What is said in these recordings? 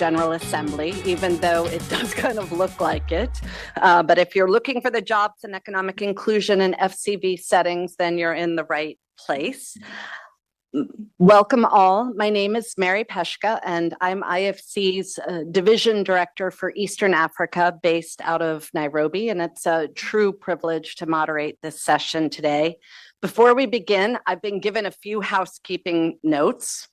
General Assembly, even though it does kind of look like it. But if you're looking for the jobs and economic inclusion in FCV settings, then you're in the right place. Welcome all. My name is Mary Peshka, and I'm IFC's Division Director for Eastern Africa based out of Nairobi, and it's a true privilege to moderate this session today. Before we begin, I've been given a few housekeeping notes.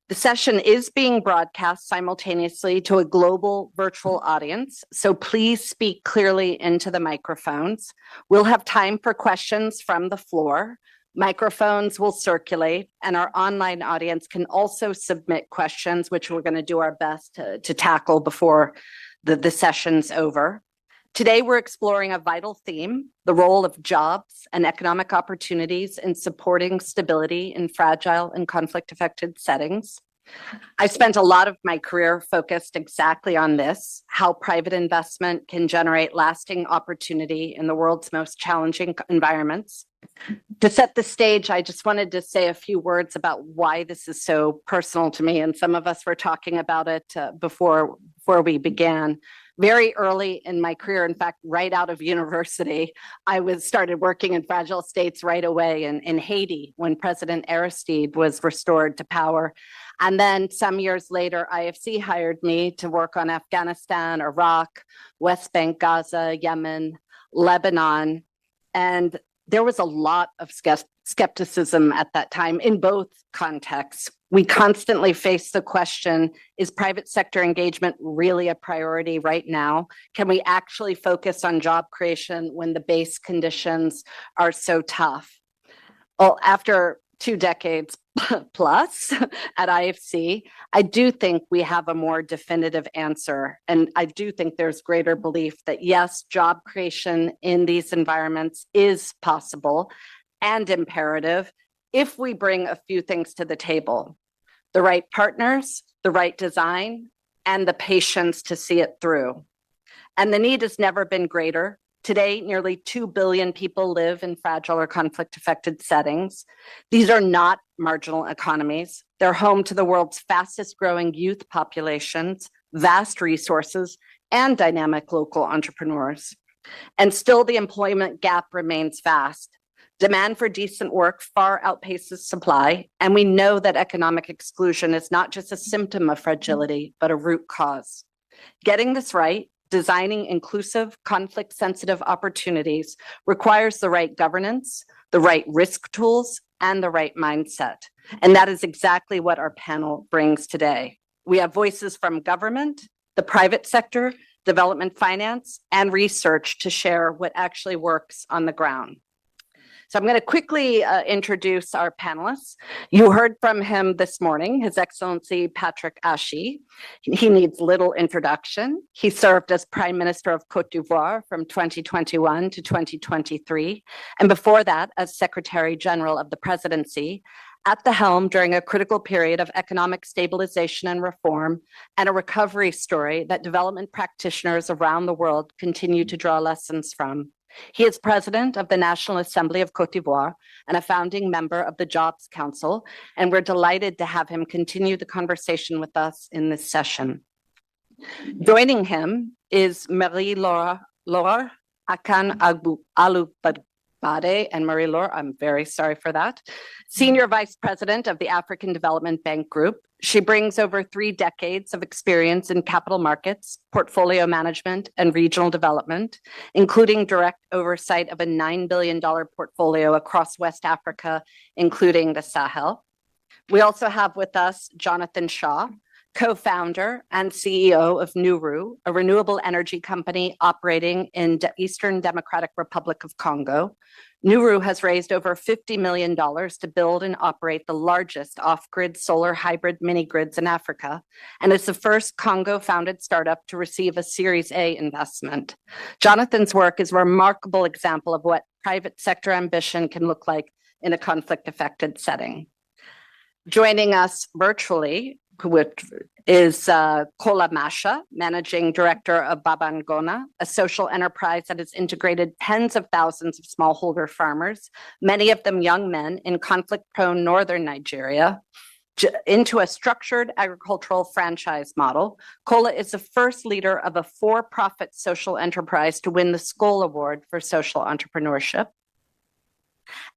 The session is being broadcast simultaneously to a global virtual audience, so please speak clearly into the microphones. We'll have time for questions from the floor. Microphones will circulate, and our online audience can also submit questions, which we're going to do our best to tackle before the session's over. Today, we're exploring a vital theme, the role of jobs and economic opportunities in supporting stability in fragile and conflict-affected settings. I spent a lot of my career focused exactly on this, how private investment can generate lasting opportunity in the world's most challenging environments. To set the stage, I just wanted to say a few words about why this is so personal to me, and some of us were talking about it before we began. Very early in my career, in fact, right out of university, I started working in fragile states right away in Haiti when President Aristide was restored to power. And then some years later, IFC hired me to work on Afghanistan, Iraq, West Bank, Gaza, Yemen, Lebanon. And there was a lot of skepticism at that time in both contexts. We constantly face the question, is private sector engagement really a priority right now? Can we actually focus on job creation when the base conditions are so tough? Well, after 2 decades plus at IFC, I do think we have a more definitive answer. And I do think there's greater belief that yes, job creation in these environments is possible and imperative if we bring a few things to the table: the right partners, the right design, and the patience to see it through. And the need has never been greater. Today, nearly 2 billion people live in fragile or conflict-affected settings. These are not marginal economies. They're home to the world's fastest-growing youth populations, vast resources, and dynamic local entrepreneurs. And still, the employment gap remains vast. Demand for decent work far outpaces supply, and we know that economic exclusion is not just a symptom of fragility, but a root cause. Getting this right, designing inclusive, conflict-sensitive opportunities requires the right governance, the right risk tools, and the right mindset. And that is exactly what our panel brings today. We have voices from government, the private sector, development finance, and research to share what actually works on the ground. So I'm going to quickly introduce our panelists. You heard from him this morning, His Excellency Patrick Ashi. He needs little introduction. He served as Prime Minister of Côte d'Ivoire from 2021 to 2023, and before that as Secretary General of the Presidency, at the helm during a critical period of economic stabilization and reform, and a recovery story that development practitioners around the world continue to draw lessons from. He is president of the National Assembly of Côte d'Ivoire and a founding member of the Jobs Council, and we're delighted to have him continue the conversation with us in this session. Joining him is Marie-Laure Akan Alubade, and Marie-Laure, I'm very sorry for that, Senior Vice President of the African Development Bank Group. She brings over 3 decades of experience in capital markets, portfolio management, and regional development, including direct oversight of a $9 billion portfolio across West Africa, including the Sahel. We also have with us Jonathan Shaw, co-founder and CEO of Nuru, a renewable energy company operating in the Eastern Democratic Republic of Congo. Nuru has raised over $50 million to build and operate the largest off-grid solar hybrid mini-grids in Africa, and is the first Congo-founded startup to receive a Series A investment. Jonathan's work is a remarkable example of what private sector ambition can look like in a conflict-affected setting. Joining us virtually which is Kola Masha, Managing Director of Babangona, a social enterprise that has integrated tens of thousands of smallholder farmers, many of them young men in conflict-prone northern Nigeria. into a structured agricultural franchise model. COLA is the first leader of a for-profit social enterprise to win the Skoll Award for social entrepreneurship.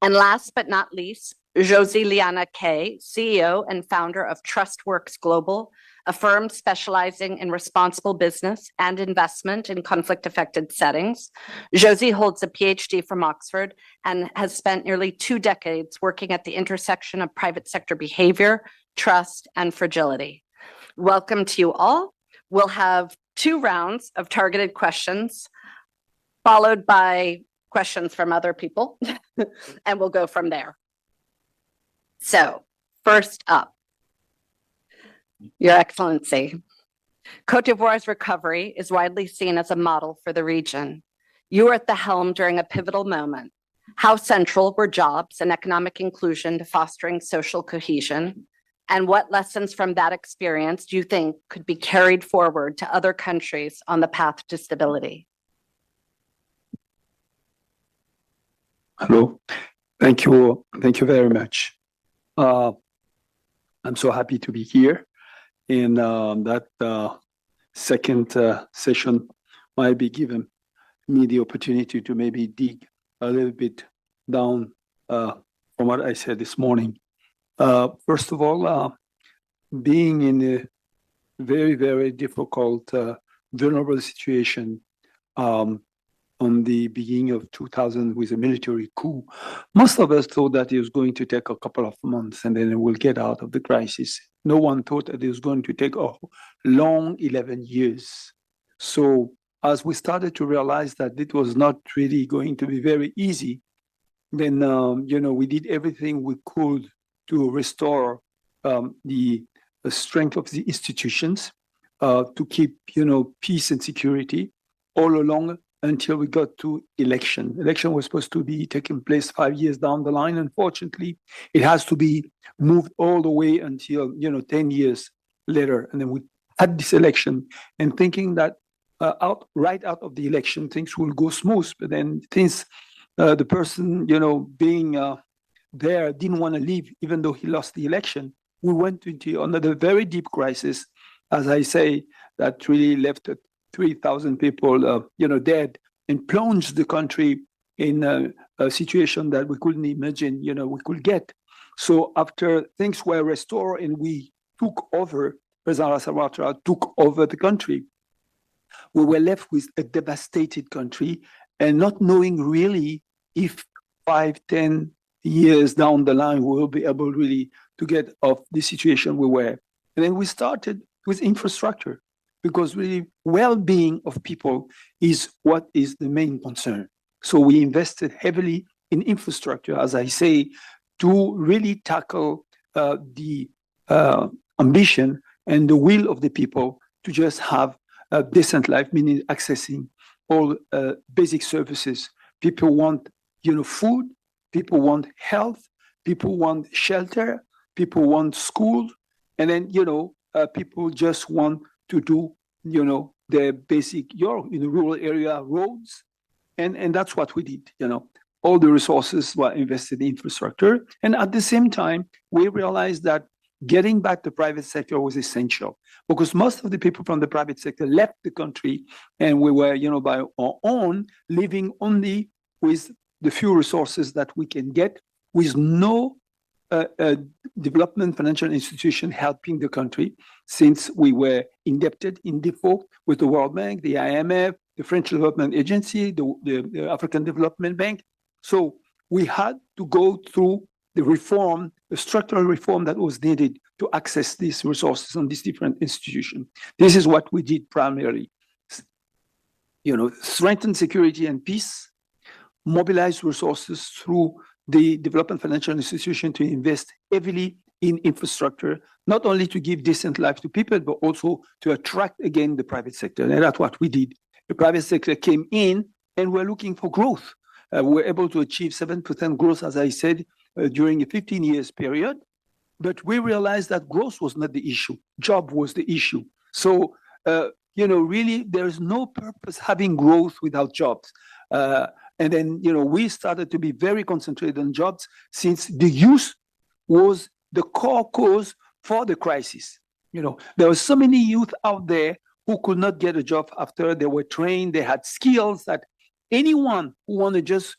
And last but not least, Josie Liana Kay, CEO and founder of TrustWorks Global, a firm specializing in responsible business and investment in conflict-affected settings. Josie holds a PhD from Oxford and has spent nearly 2 decades working at the intersection of private sector behavior, trust, and fragility. Welcome to you all. We'll have 2 rounds of targeted questions, followed by questions from other people, and we'll go from there. So, first up, Your Excellency, Côte d'Ivoire's recovery is widely seen as a model for the region. You were at the helm during a pivotal moment. How central were jobs and economic inclusion to fostering social cohesion? And what lessons from that experience do you think could be carried forward to other countries on the path to stability? Hello. Thank you. Thank you very much. I'm so happy to be here. And that second session might be given me the opportunity to maybe dig a little bit down from what I said this morning. First of all, being in a very, very difficult, vulnerable situation on the beginning of 2000 with a military coup, most of us thought that it was going to take a couple of months and then we'll get out of the crisis. No one thought that it was going to take a long 11 years. So as we started to realize that it was not really going to be very easy, then, we did everything we could to restore the strength of the institutions, to keep, peace and security all along until we got to election. Election was supposed to be taking place 5 years down the line. Unfortunately, it has to be moved all the way until, 10 years later. And then we had this election and thinking that right out of the election, things will go smooth. But then things, the person, being there didn't want to leave, even though he lost the election. We went into another very deep crisis, as I say, that really left 3,000 people, dead, and plunged the country in a situation that we couldn't imagine, we could get. So after things were restored and we took over, President Alassane Ouattara took over the country, we were left with a devastated country and not knowing really if 5-10 years down the line we will be able really to get off the situation we were. And then we started with infrastructure, because really well-being of people is what is the main concern. So we invested heavily in infrastructure, as I say, to really tackle the ambition and the will of the people to just have a decent life, meaning accessing all basic services. People want, food, people want health, people want shelter, people want school, and then, people just want to do, the basic, in the rural area roads. And that's what we did, All the resources were invested in infrastructure. And at the same time, we realized that getting back the private sector was essential, because most of the people from the private sector left the country and we were, by our own, living only with the few resources that we can get, with no development financial institution helping the country, since we were indebted in default with the World Bank, the IMF, the French Development Agency, the African Development Bank. So we had to go through the reform, the structural reform that was needed to access these resources on these different institutions. This is what we did primarily. Strengthen security and peace, mobilize resources through the development financial institution to invest heavily in infrastructure, not only to give decent life to people, but also to attract again the private sector. And that's what we did. The private sector came in and we're looking for growth. We were able to achieve 7% growth, as I said, during a 15 years period. But we realized that growth was not the issue. Job was the issue. So, really, there's no purpose having growth without jobs. And then, we started to be very concentrated on jobs, since the youth was the core cause for the crisis. There were so many youth out there who could not get a job after they were trained, they had skills that anyone who want to just,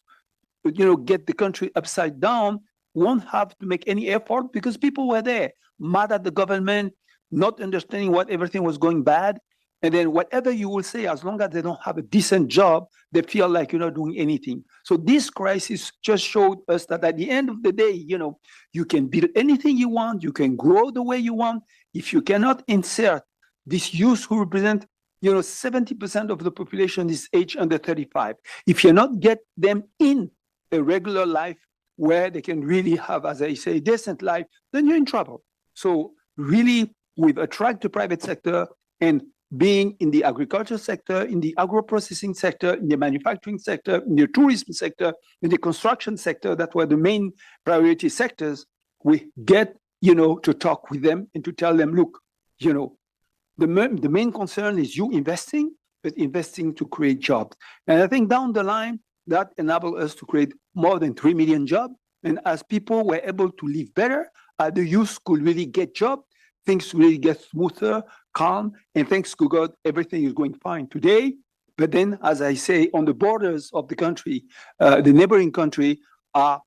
get the country upside down won't have to make any effort because people were there, mad at the government, not understanding what everything was going bad. And then whatever you will say, as long as they don't have a decent job, they feel like you're not doing anything. So this crisis just showed us that at the end of the day, you can build anything you want, you can grow the way you want. If you cannot insert this youth who represent 70% of the population is age under 35. If you not get them in a regular life where they can really have, as I say, decent life, then you're in trouble. So really, we've attracted the private sector and being in the agriculture sector, in the agro-processing sector, in the manufacturing sector, in the tourism sector, in the construction sector, that were the main priority sectors, we get, to talk with them and to tell them, look, the main concern is you investing, but investing to create jobs. And I think down the line, that enabled us to create more than 3 million jobs. And as people were able to live better, the youth could really get jobs, things really get smoother, calm, and thanks to God, everything is going fine today. But then, as I say, on the borders of the country, the neighboring country are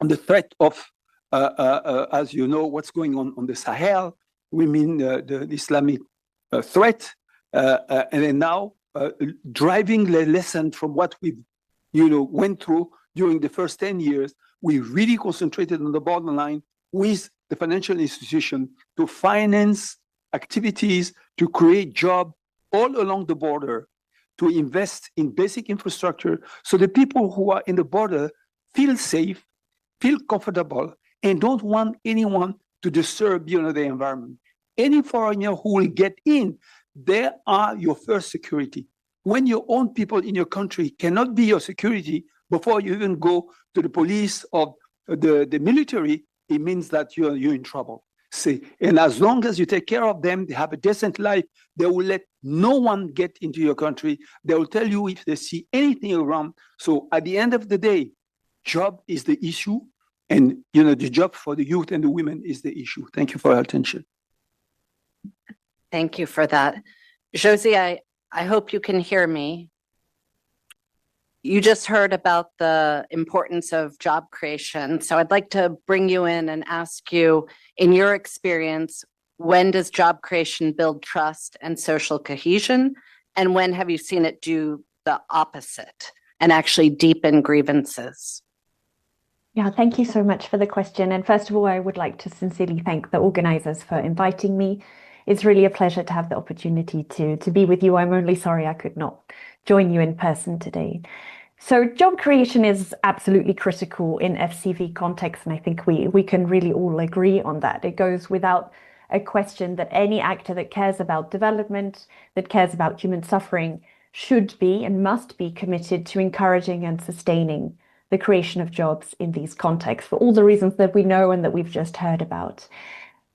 on the threat of, as you know, what's going on the Sahel. We mean the Islamic threat, and then now driving the lesson from what we've, went through during the first 10 years. We really concentrated on the bottom line with the financial institution to finance activities, to create jobs all along the border, to invest in basic infrastructure so the people who are in the border feel safe, feel comfortable, and don't want anyone to disturb the environment. Any foreigner who will get in, they are your first security. When your own people in your country cannot be your security before you even go to the police or the military, it means that you're in trouble. See, and as long as you take care of them, they have a decent life, they will let no one get into your country. They will tell you if they see anything around. So at the end of the day, job is the issue, and the job for the youth and the women is the issue. Thank you for your attention. Thank you for that. Josie, I hope you can hear me. You just heard about the importance of job creation. So I'd like to bring you in and ask you, in your experience, when does job creation build trust and social cohesion? And when have you seen it do the opposite and actually deepen grievances? Yeah, thank you so much for the question. And first of all, I would like to sincerely thank the organizers for inviting me. It's really a pleasure to have the opportunity to be with you. I'm only sorry I could not join you in person today. So job creation is absolutely critical in FCV context, and I think we can really all agree on that. It goes without a question that any actor that cares about development, that cares about human suffering, should be and must be committed to encouraging and sustaining the creation of jobs in these contexts for all the reasons that we know and that we've just heard about.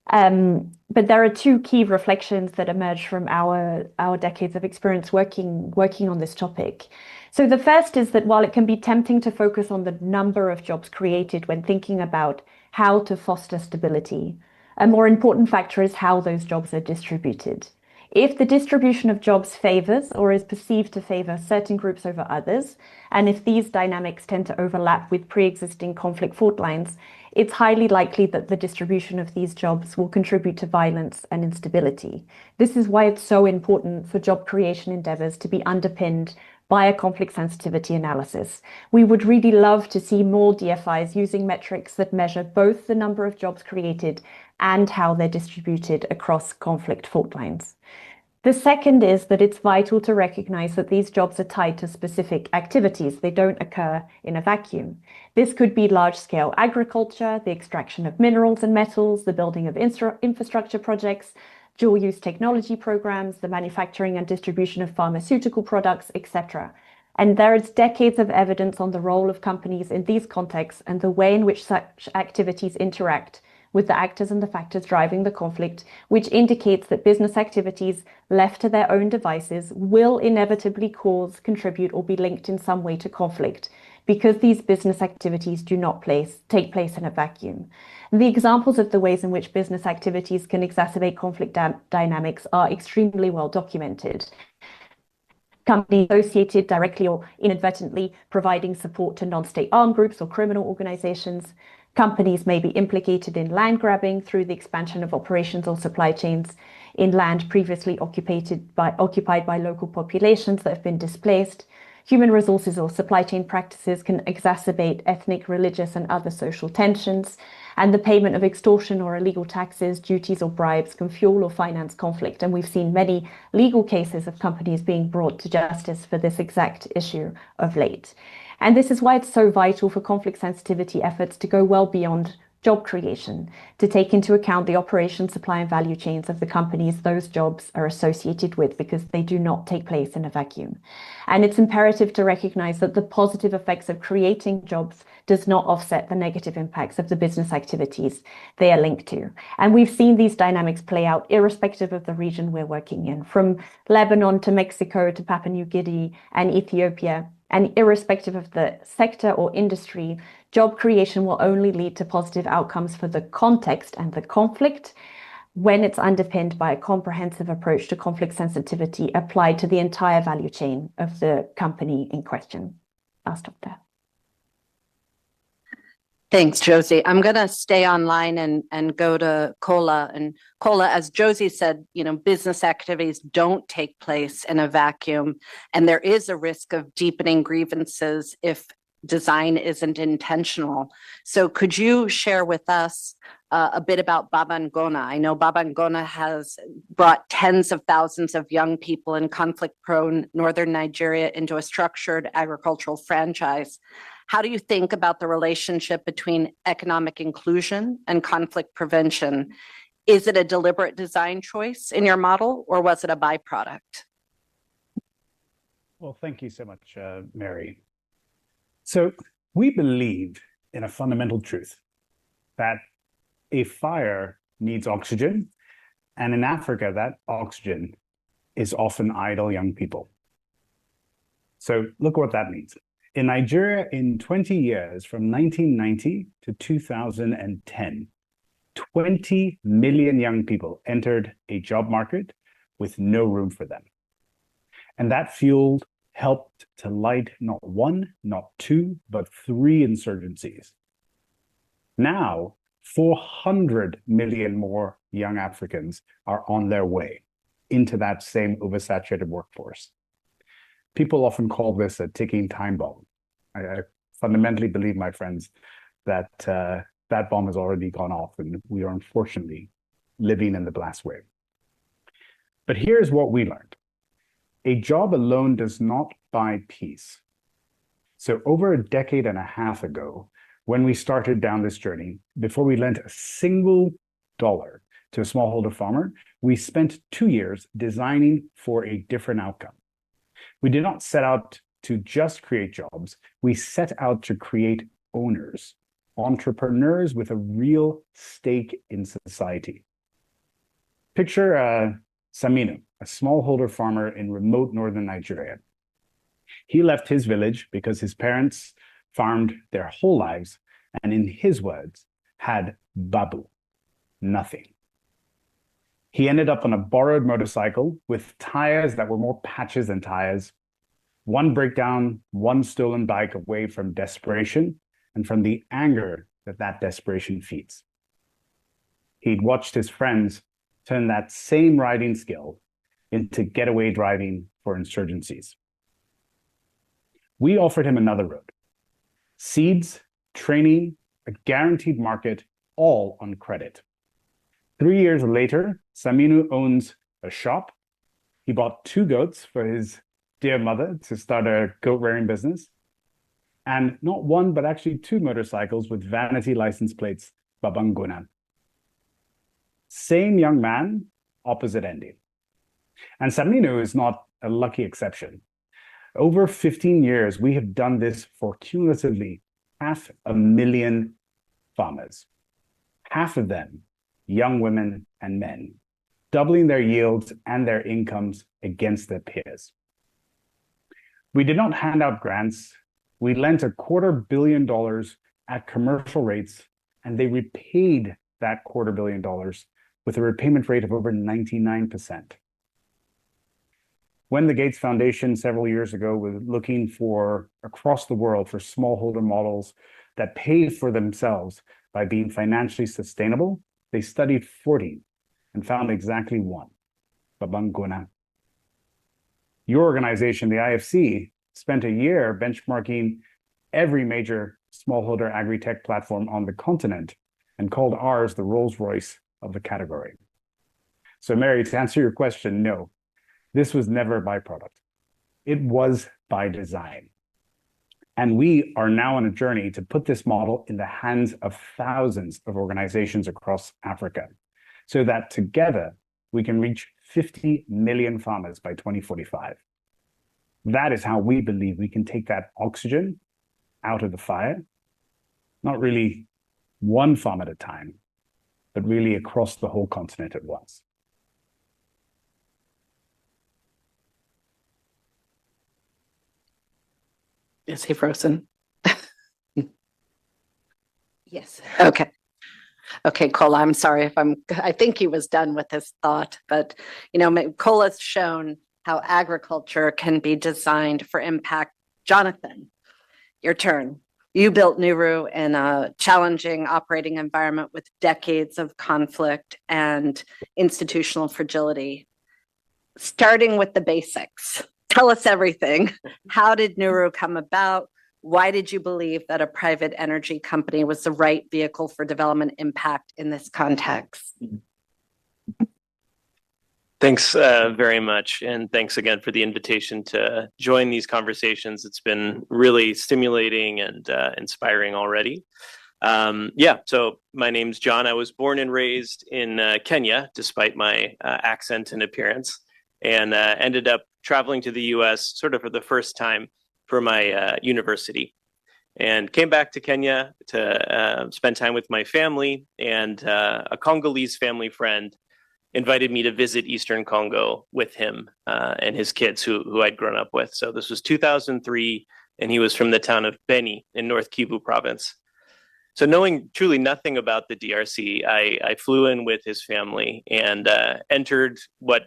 But there are two key reflections that emerge from our decades of experience working on this topic. So the first is that while it can be tempting to focus on the number of jobs created when thinking about how to foster stability, a more important factor is how those jobs are distributed. If the distribution of jobs favors or is perceived to favor certain groups over others, and if these dynamics tend to overlap with pre-existing conflict fault lines, it's highly likely that the distribution of these jobs will contribute to violence and instability. This is why it's so important for job creation endeavors to be underpinned by a conflict sensitivity analysis. We would really love to see more DFIs using metrics that measure both the number of jobs created and how they're distributed across conflict fault lines. The second is that it's vital to recognize that these jobs are tied to specific activities. They don't occur in a vacuum. This could be large-scale agriculture, the extraction of minerals and metals, the building of infrastructure projects, dual-use technology programs, the manufacturing and distribution of pharmaceutical products, etc. And there is decades of evidence on the role of companies in these contexts and the way in which such activities interact with the actors and the factors driving the conflict, which indicates that business activities left to their own devices will inevitably cause, contribute, or be linked in some way to conflict, because these business activities do not take place in a vacuum. The examples of the ways in which business activities can exacerbate conflict dynamics are extremely well documented. Companies associated directly or inadvertently providing support to non-state armed groups or criminal organizations. Companies may be implicated in land grabbing through the expansion of operations or supply chains in land previously occupied by local populations that have been displaced. Human resources or supply chain practices can exacerbate ethnic, religious, and other social tensions, and the payment of extortion or illegal taxes, duties, or bribes can fuel or finance conflict. And we've seen many legal cases of companies being brought to justice for this exact issue of late. And this is why it's so vital for conflict sensitivity efforts to go well beyond job creation, to take into account the operation, supply, and value chains of the companies those jobs are associated with, because they do not take place in a vacuum. And it's imperative to recognize that the positive effects of creating jobs does not offset the negative impacts of the business activities they are linked to. And we've seen these dynamics play out irrespective of the region we're working in, from Lebanon to Mexico to Papua New Guinea and Ethiopia. And irrespective of the sector or industry, job creation will only lead to positive outcomes for the context and the conflict when it's underpinned by a comprehensive approach to conflict sensitivity applied to the entire value chain of the company in question. I'll stop there. Thanks, Josie. I'm going to stay online and go to Kola. And Kola, as Josie said, business activities don't take place in a vacuum, and there is a risk of deepening grievances if design isn't intentional. So could you share with us a bit about Babangona? I know Babangona has brought tens of thousands of young people in conflict-prone northern Nigeria into a structured agricultural franchise. How do you think about the relationship between economic inclusion and conflict prevention? Is it a deliberate design choice in your model, or was it a byproduct? Well, thank you so much, Mary. So we believe in a fundamental truth that a fire needs oxygen, and in Africa, that oxygen is often idle young people. So look what that means. In Nigeria, in 20 years, from 1990 to 2010, 20 million young people entered a job market with no room for them. And that fuel helped to light not one, not two, but three insurgencies. Now, 400 million more young Africans are on their way into that same oversaturated workforce. People often call this a ticking time bomb. I fundamentally believe, my friends, that that bomb has already gone off, and we are unfortunately living in the blast wave. But here's what we learned. A job alone does not buy peace. So over a decade and a half ago, when we started down this journey, before we lent a single dollar to a smallholder farmer, we spent 2 years designing for a different outcome. We did not set out to just create jobs. We set out to create owners, entrepreneurs with a real stake in society. Picture Saminu, a smallholder farmer in remote northern Nigeria. He left his village because his parents farmed their whole lives, and in his words, had babu, nothing. He ended up on a borrowed motorcycle with tires that were more patches than tires, one breakdown, one stolen bike away from desperation and from the anger that that desperation feeds. He'd watched his friends turn that same riding skill into getaway driving for insurgencies. We offered him another road: seeds, training, a guaranteed market, all on credit. 3 years later, Saminu owns a shop. He bought 2 goats for his dear mother to start a goat rearing business, and not one, but actually 2 motorcycles with vanity license plates, Babangona. Same young man, opposite ending. And Saminu is not a lucky exception. Over 15 years, we have done this for cumulatively 500,000 farmers, half of them young women and men, doubling their yields and their incomes against their peers. We did not hand out grants We lent $250 million at commercial rates, and they repaid that $250 million with a repayment rate of over 99%. When the Gates Foundation several years ago was looking for across the world for smallholder models that pay for themselves by being financially sustainable, they studied 40 and found exactly one, Babanguna. Your organization, the IFC, spent a year benchmarking every major smallholder agri-tech platform on the continent and called ours the Rolls-Royce of the category. So Mary, to answer your question, no, this was never a byproduct. It was by design. And we are now on a journey to put this model in the hands of thousands of organizations across Africa, so that together we can reach 50 million farmers by 2045. That is how we believe we can take that oxygen out of the fire, not really one farm at a time, but really across the whole continent at once. Is he frozen? Yes. Okay. Okay, Kola, I'm sorry if I think he was done with his thought, but Kola's shown how agriculture can be designed for impact. Jonathan, your turn. You built Nuru in a challenging operating environment with decades of conflict and institutional fragility. Starting with the basics, tell us everything. How did Nuru come about? Why did you believe that a private energy company was the right vehicle for development impact in this context? Thanks very much. And thanks again for the invitation to join these conversations. It's been really stimulating and inspiring already. So my name's John. I was born and raised in Kenya, despite my accent and appearance, and ended up traveling to the US sort of for the first time for my university, and came back to Kenya to spend time with my family, and a Congolese family friend invited me to visit Eastern Congo with him and his kids who I'd grown up with. So this was 2003, and he was from the town of Beni in North Kivu province. So knowing truly nothing about the DRC, I flew in with his family and entered what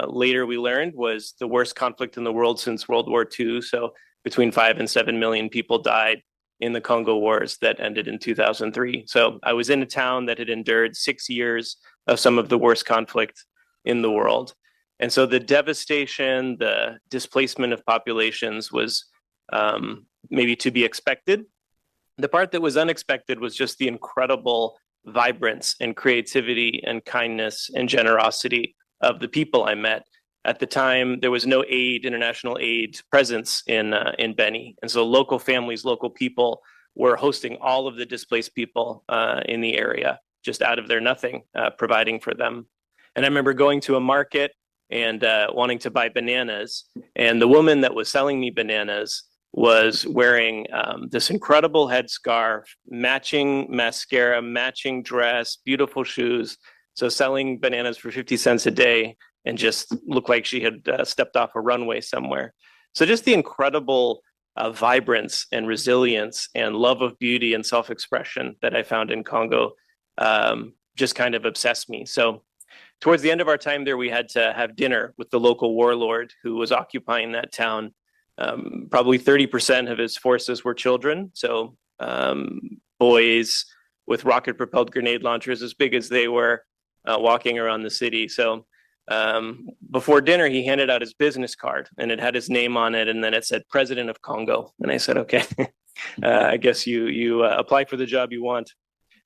later we learned was the worst conflict in the world since World War II. So between 5 and 7 million people died in the Congo Wars that ended in 2003. So I was in a town that had endured 6 years of some of the worst conflict in the world. And so the devastation, the displacement of populations was maybe to be expected. The part that was unexpected was just the incredible vibrance and creativity and kindness and generosity of the people I met. At the time, there was no international aid presence in Beni. And so local families, local people were hosting all of the displaced people in the area, just out of their nothing, providing for them. And I remember going to a market and wanting to buy bananas. And the woman that was selling me bananas was wearing this incredible headscarf, matching mascara, matching dress, beautiful shoes. So selling bananas for 50 cents a day and just looked like she had stepped off a runway somewhere. So just the incredible vibrance and resilience and love of beauty and self-expression that I found in Congo just kind of obsessed me. So towards the end of our time there, we had to have dinner with the local warlord who was occupying that town. Probably 30% of his forces were children. So boys with rocket-propelled grenade launchers as big as they were walking around the city. So before dinner, he handed out his business card and it had his name on it. And then it said President of Congo. And I said, okay, I guess you apply for the job you want.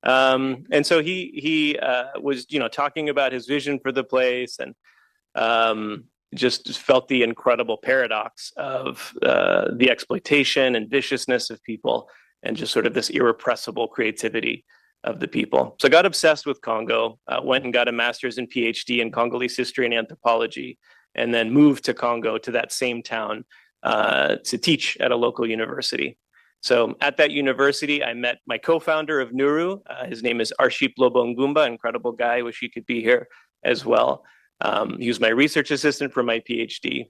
And so he was, talking about his vision for the place and just felt the incredible paradox of the exploitation and viciousness of people and just sort of this irrepressible creativity of the people. So I got obsessed with Congo, went and got a master's and PhD in Congolese history and anthropology, and then moved to Congo, to that same town, to teach at a local university. So at that university, I met my co-founder of Nuru. His name is Arship Lobongumba, incredible guy. Wish he could be here as well. He was my research assistant for my PhD.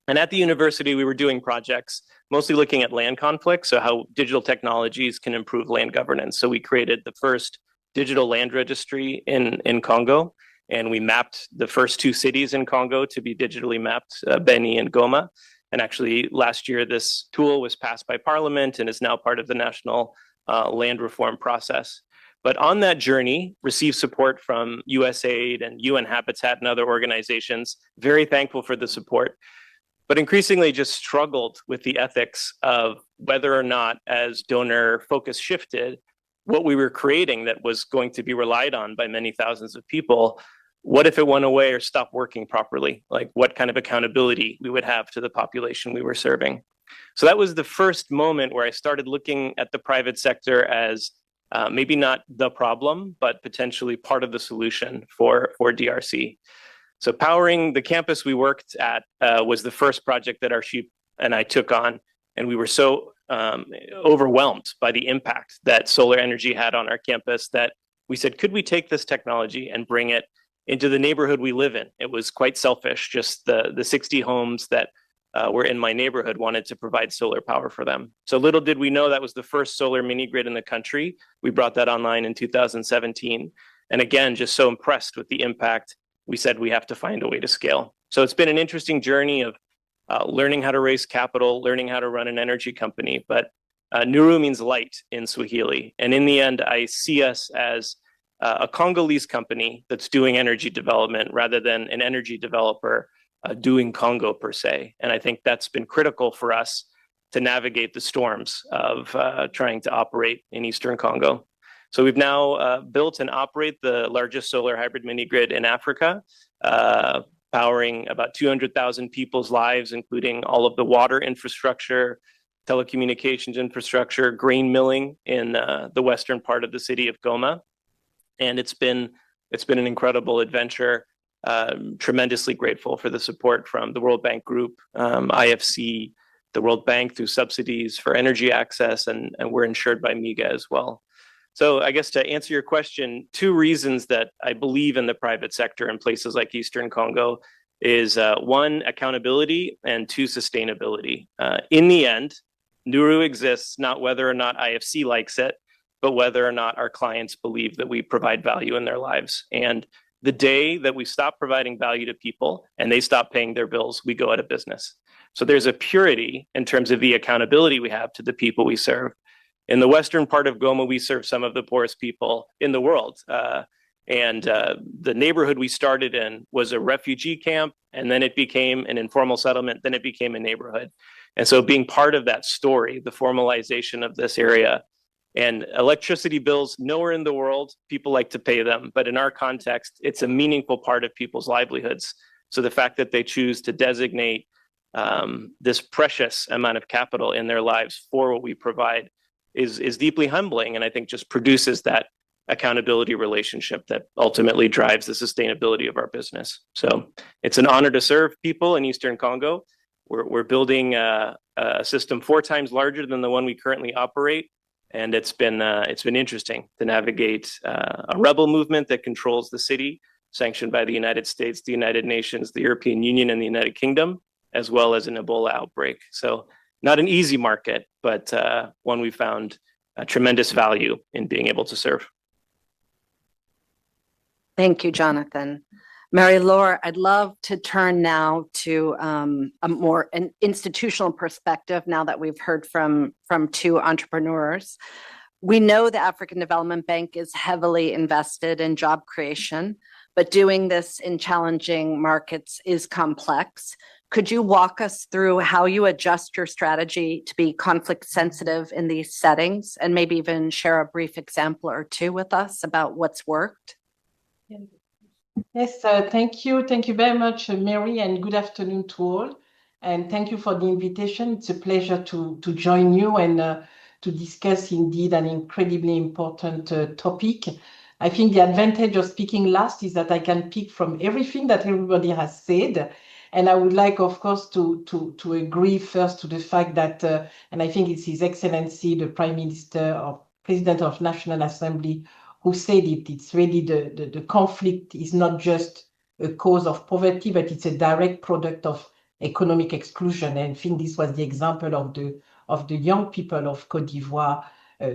And at the university, we were doing projects mostly looking at land conflicts, so how digital technologies can improve land governance. So we created the first digital land registry in Congo, and we mapped the first two cities in Congo to be digitally mapped, Beni and Goma. And actually, last year, this tool was passed by Parliament and is now part of the national land reform process. But on that journey, received support from USAID and UN Habitat and other organizations. Very thankful for the support, but increasingly just struggled with the ethics of whether or not, as donor focus shifted, what we were creating that was going to be relied on by many thousands of people, what if it went away or stopped working properly? Like what kind of accountability we would have to the population we were serving. So that was the first moment where I started looking at the private sector as maybe not the problem, but potentially part of the solution for DRC. So powering the campus we worked at was the first project that Arship and I took on, and we were so overwhelmed by the impact that solar energy had on our campus that we said, could we take this technology and bring it into the neighborhood we live in? It was quite selfish, just the 60 homes that were in my neighborhood wanted to provide solar power for them. So little did we know that was the first solar mini grid in the country. We brought that online in 2017. And again, just so impressed with the impact, we said we have to find a way to scale. So it's been an interesting journey of learning how to raise capital, learning how to run an energy company. But Nuru means light in Swahili. And in the end, I see us as a Congolese company that's doing energy development rather than an energy developer doing Congo per se. And I think that's been critical for us to navigate the storms of trying to operate in Eastern Congo. So we've now built and operate the largest solar hybrid mini grid in Africa, powering about 200,000 people's lives, including all of the water infrastructure, telecommunications infrastructure, grain milling in the western part of the city of Goma. And it's been an incredible adventure. Tremendously grateful for the support from the World Bank Group, IFC, the World Bank through subsidies for energy access, and we're insured by MIGA as well. So I guess to answer your question, two reasons that I believe in the private sector in places like Eastern Congo is one, accountability, and two, sustainability. In the end, Nuru exists not whether or not IFC likes it, but whether or not our clients believe that we provide value in their lives. And the day that we stop providing value to people and they stop paying their bills, we go out of business. So there's a purity in terms of the accountability we have to the people we serve. In the western part of Goma, we serve some of the poorest people in the world. And the neighborhood we started in was a refugee camp, and then it became an informal settlement, then it became a neighborhood. And so being part of that story, the formalization of this area, and electricity bills, nowhere in the world, people like to pay them. But in our context, it's a meaningful part of people's livelihoods. So the fact that they choose to designate this precious amount of capital in their lives for what we provide is deeply humbling, and I think just produces that accountability relationship that ultimately drives the sustainability of our business. So it's an honor to serve people in Eastern Congo. We're building a system 4 times larger than the one we currently operate, and it's been interesting to navigate a rebel movement that controls the city, sanctioned by the United States, the United Nations, the European Union, and the United Kingdom, as well as an Ebola outbreak. So not an easy market, but one we found tremendous value in being able to serve. Thank you, Jonathan. Mary-Laure, I'd love to turn now to an institutional perspective now that we've heard from 2 entrepreneurs. We know the African Development Bank is heavily invested in job creation, but doing this in challenging markets is complex. Could you walk us through how you adjust your strategy to be conflict sensitive in these settings, and maybe even share a brief example or 2 with us about what's worked? Yes, thank you. Thank you very much, Mary, and good afternoon to all. And thank you for the invitation. It's a pleasure to join you and to discuss indeed an incredibly important topic. I think the advantage of speaking last is that I can pick from everything that everybody has said. And I would like, of course, to agree first to the fact that, and I think it's His Excellency, the Prime Minister or President of National Assembly, who said it. It's really the conflict is not just a cause of poverty, but it's a direct product of economic exclusion. And I think this was the example of the young people of Côte d'Ivoire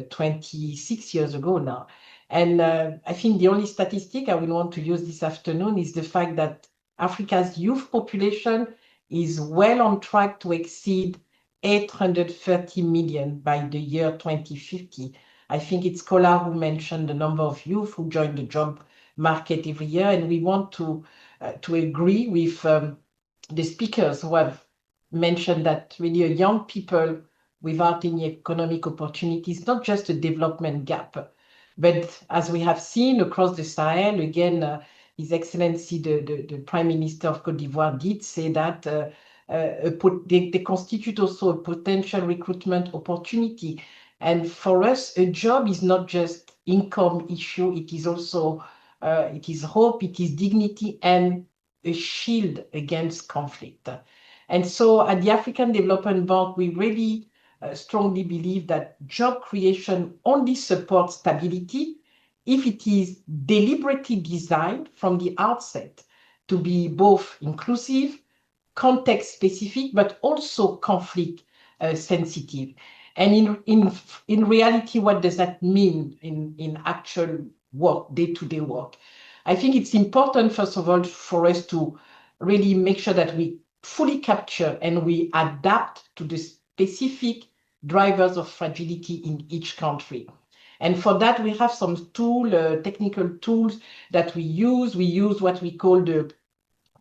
26 years ago now. And I think the only statistic I will want to use this afternoon is the fact that Africa's youth population is well on track to exceed 830 million by the year 2050. I think it's Kola who mentioned the number of youth who join the job market every year, and we want to agree with the speakers who have mentioned that really a young people without any economic opportunities, not just a development gap, but as we have seen across the Sahel, again, His Excellency, the Prime Minister of Côte d'Ivoire did say that they constitute also a potential recruitment opportunity. And for us, a job is not just income issue, it is also, it is hope, it is dignity, and a shield against conflict. And so at the African Development Bank, we really strongly believe that job creation only supports stability if it is deliberately designed from the outset to be both inclusive, context specific, but also conflict sensitive. And in reality, what does that mean in actual work, day-to-day work? I think it's important, first of all, for us to really make sure that we fully capture and we adapt to the specific drivers of fragility in each country. And for that, we have some technical tools that we use. We use what we call the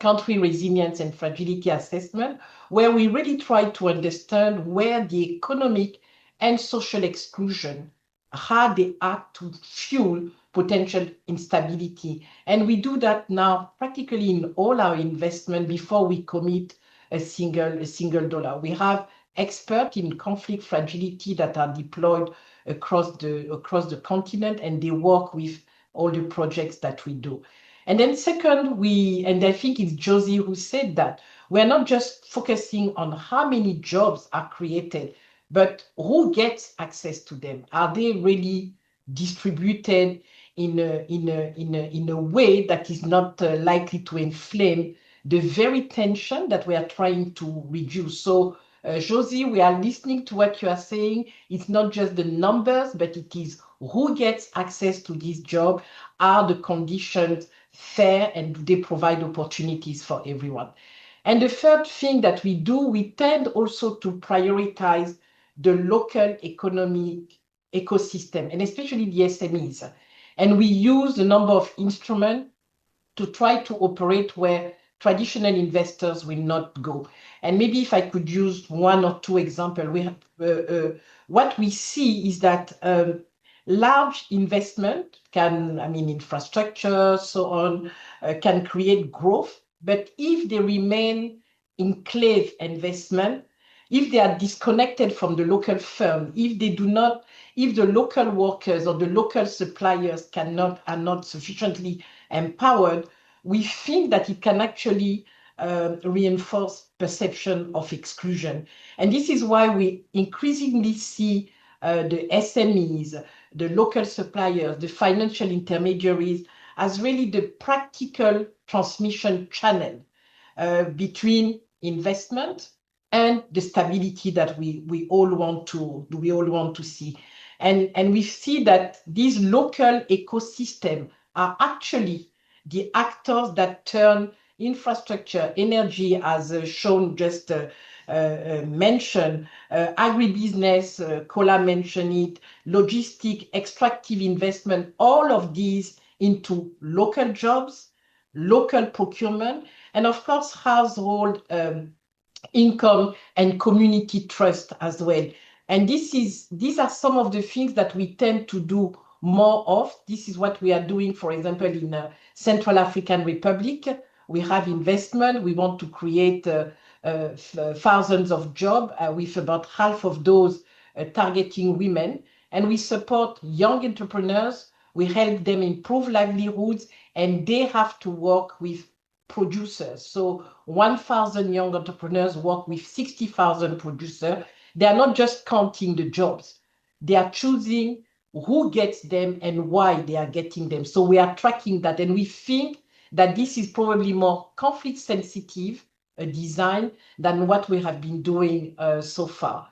country resilience and fragility assessment, where we really try to understand where the economic and social exclusion, how they act to fuel potential instability. And we do that now practically in all our investment before we commit a single dollar. We have experts in conflict fragility that are deployed across the continent, and they work with all the projects that we do. And then second, and I think it's Josie who said that, we're not just focusing on how many jobs are created, but who gets access to them. Are they really distributed in a way that is not likely to inflame the very tension that we are trying to reduce? So Josie, we are listening to what you are saying. It's not just the numbers, but it is who gets access to this job. Are the conditions fair, and do they provide opportunities for everyone? And the third thing that we do, we tend also to prioritize the local economic ecosystem, and especially the SMEs. And we use a number of instruments to try to operate where traditional investors will not go. And maybe if I could use one or two examples, what we see is that large investment can, infrastructure, so on, can create growth. But if they remain enclave investment, if they are disconnected from the local firm, if the local workers or the local suppliers are not sufficiently empowered, we think that it can actually reinforce perception of exclusion. And this is why we increasingly see the SMEs, the local suppliers, the financial intermediaries as really the practical transmission channel between investment and the stability that we all want to see. And we see that these local ecosystems are actually the actors that turn infrastructure, energy, as Sean just mentioned, agribusiness, Kola mentioned it, logistic, extractive investment, all of these into local jobs, local procurement, and of course, household income and community trust as well. And these are some of the things that we tend to do more of. This is what we are doing, for example, in Central African Republic. We have investment. We want to create thousands of jobs, with about half of those targeting women. And we support young entrepreneurs. We help them improve livelihoods, and they have to work with producers. So 1,000 young entrepreneurs work with 60,000 producers. They are not just counting the jobs. They are choosing who gets them and why they are getting them. So we are tracking that, and we think that this is probably more conflict sensitive design than what we have been doing so far.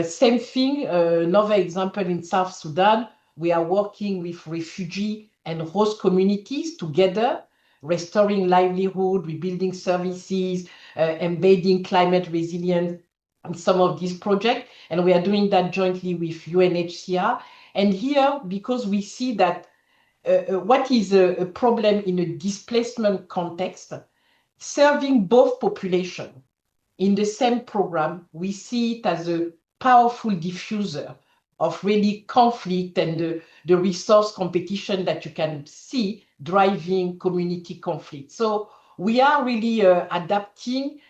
Same thing, another example in South Sudan, we are working with refugee and host communities together, restoring livelihood, rebuilding services, embedding climate resilience in some of these projects. And we are doing that jointly with UNHCR. And here, because we see that what is a problem in a displacement context, serving both populations in the same program, we see it as a powerful diffuser of really conflict and the resource competition that you can see driving community conflict. So we are really adapting.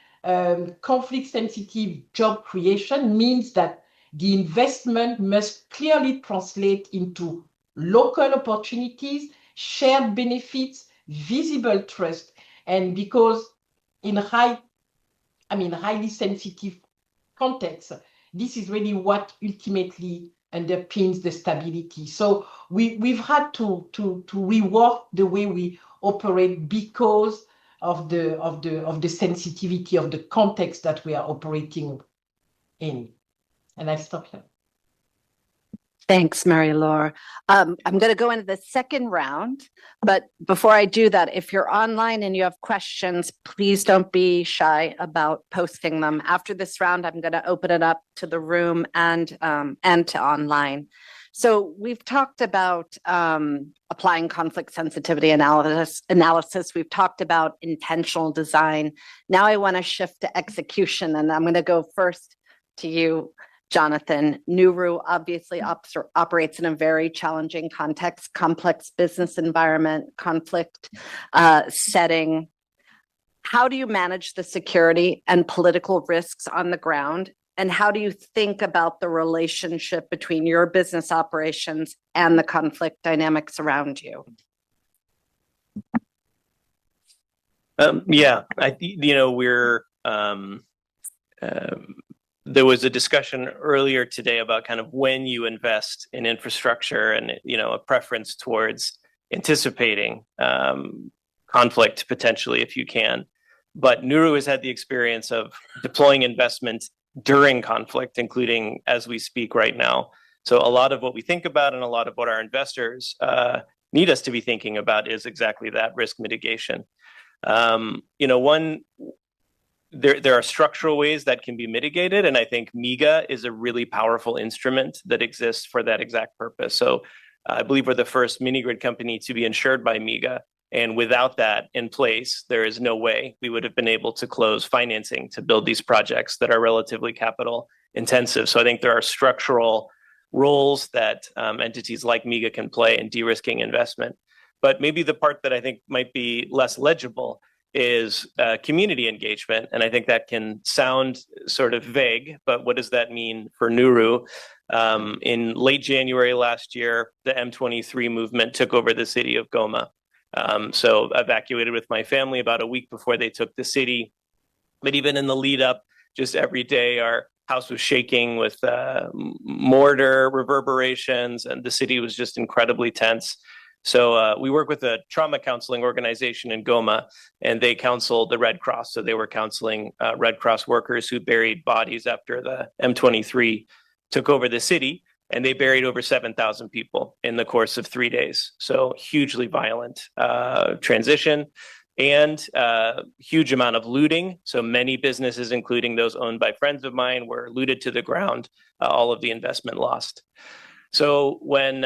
Conflict-sensitive job creation means that the investment must clearly translate into local opportunities, shared benefits, visible trust. And because in highly sensitive context, this is really what ultimately underpins the stability. So we've had to rework the way we operate because of the sensitivity of the context that we are operating in. And I stop here. Thanks, Marie-Laure. I'm going to go into the second round, but before I do that, if you're online and you have questions, please don't be shy about posting them. After this round, I'm going to open it up to the room and to online. So we've talked about applying conflict sensitivity analysis. We've talked about intentional design. Now I want to shift to execution, and I'm going to go first to you, Jonathan. Nuru obviously operates in a very challenging context, complex business environment, conflict setting. How do you manage the security and political risks on the ground? And how do you think about the relationship between your business operations and the conflict dynamics around you? There was a discussion earlier today about kind of when you invest in infrastructure and, a preference towards anticipating conflict potentially if you can. But Nuru has had the experience of deploying investment during conflict, including as we speak right now. So a lot of what we think about and a lot of what our investors need us to be thinking about is exactly that, risk mitigation. There are structural ways that can be mitigated, and I think MIGA is a really powerful instrument that exists for that exact purpose. So I believe we're the first mini-grid company to be insured by MIGA, and without that in place, there is no way we would have been able to close financing to build these projects that are relatively capital intensive. So I think there are structural roles that entities like MIGA can play in de-risking investment. But maybe the part that I think might be less legible is community engagement. And I think that can sound sort of vague, but what does that mean for Nuru? In late January last year, the M23 movement took over the city of Goma. So evacuated with my family about a week before they took the city. But even in the lead up, just every day, our house was shaking with mortar reverberations, and the city was just incredibly tense. So we work with a trauma counseling organization in Goma, and they counseled the Red Cross. So they were counseling Red Cross workers who buried bodies after the M23 took over the city, and they buried over 7,000 people in the course of 3 days. So hugely violent transition and huge amount of looting. So many businesses, including those owned by friends of mine, were looted to the ground, all of the investment lost. So when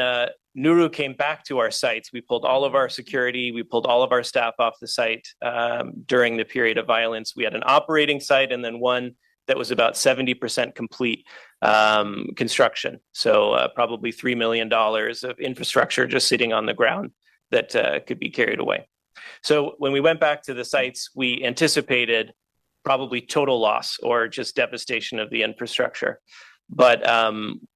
Nuru came back to our sites, we pulled all of our security, we pulled all of our staff off the site during the period of violence. We had an operating site and then one that was about 70% complete construction. So probably $3 million of infrastructure just sitting on the ground that could be carried away. So when we went back to the sites, we anticipated probably total loss or just devastation of the infrastructure. But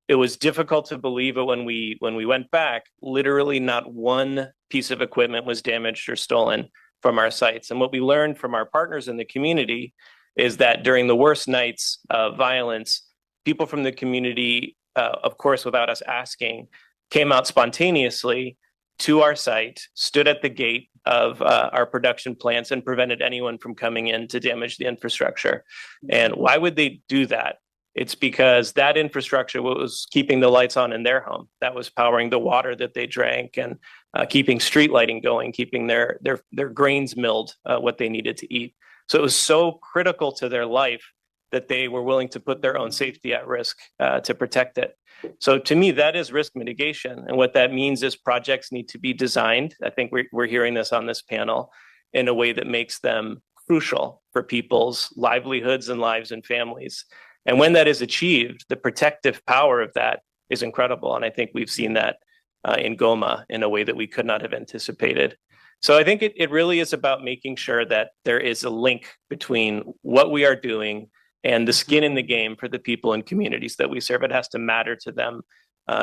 it was difficult to believe it when we went back. Literally not one piece of equipment was damaged or stolen from our sites. And what we learned from our partners in the community is that during the worst nights of violence, people from the community, of course, without us asking, came out spontaneously to our site, stood at the gate of our production plants and prevented anyone from coming in to damage the infrastructure. And why would they do that? It's because that infrastructure was keeping the lights on in their home. That was powering the water that they drank and keeping street lighting going, keeping their grains milled, what they needed to eat. So it was so critical to their life that they were willing to put their own safety at risk to protect it. So to me, that is risk mitigation. And what that means is projects need to be designed. I think we're hearing this on this panel in a way that makes them crucial for people's livelihoods and lives and families. And when that is achieved, the protective power of that is incredible. And I think we've seen that in Goma in a way that we could not have anticipated. So I think it really is about making sure that there is a link between what we are doing and the skin in the game for the people and communities that we serve. It has to matter to them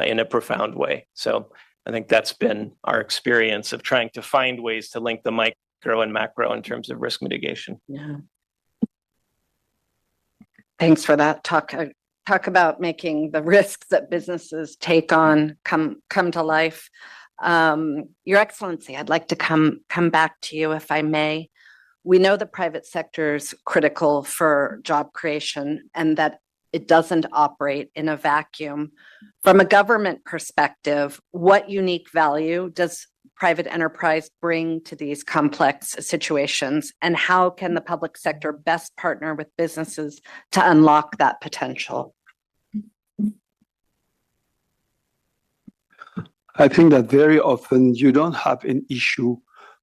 in a profound way. So I think that's been our experience of trying to find ways to link the micro and macro in terms of risk mitigation. Yeah. Thanks for that. Talk about making the risks that businesses take on come to life. Your Excellency, I'd like to come back to you, if I may. We know the private sector is critical for job creation and that it doesn't operate in a vacuum. From a government perspective, what unique value does private enterprise bring to these complex situations, and how can the public sector best partner with businesses to unlock that potential? I think that very often you don't have an issue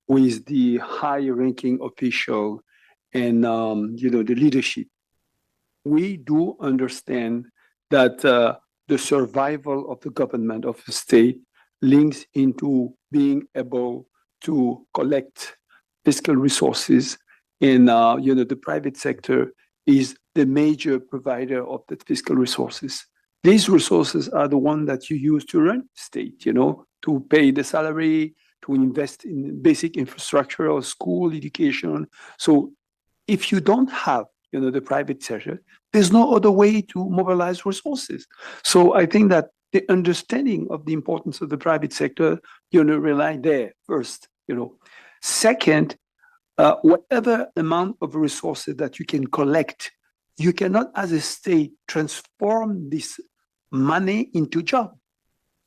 with the high-ranking official and the leadership. We do understand that the survival of the government of the state links into being able to collect fiscal resources, and the private sector is the major provider of the fiscal resources. These resources are the ones that you use to run the state, to pay the salary, to invest in basic infrastructure or school education. So if you don't have the private sector, there's no other way to mobilize resources. So I think that the understanding of the importance of the private sector, rely there first. Second, whatever amount of resources that you can collect, you cannot, as a state, transform this money into job.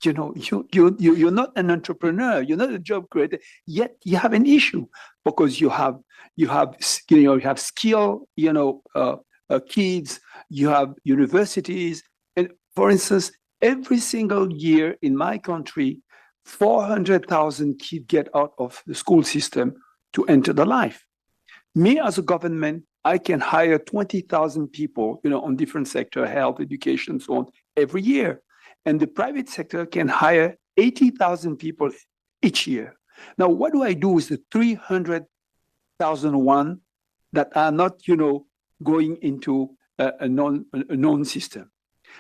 You're not an entrepreneur. You're not a job creator. Yet you have an issue because you have skill. Kids. You have universities, and for instance, every single year in my country, 400,000 kids get out of the school system to enter the life. Me as a government, I can hire 20,000 people, on different sectors, health, education, so on, every year. And the private sector can hire 80,000 people each year. Now, what do I do with the 300,001 that are not, going into a known system?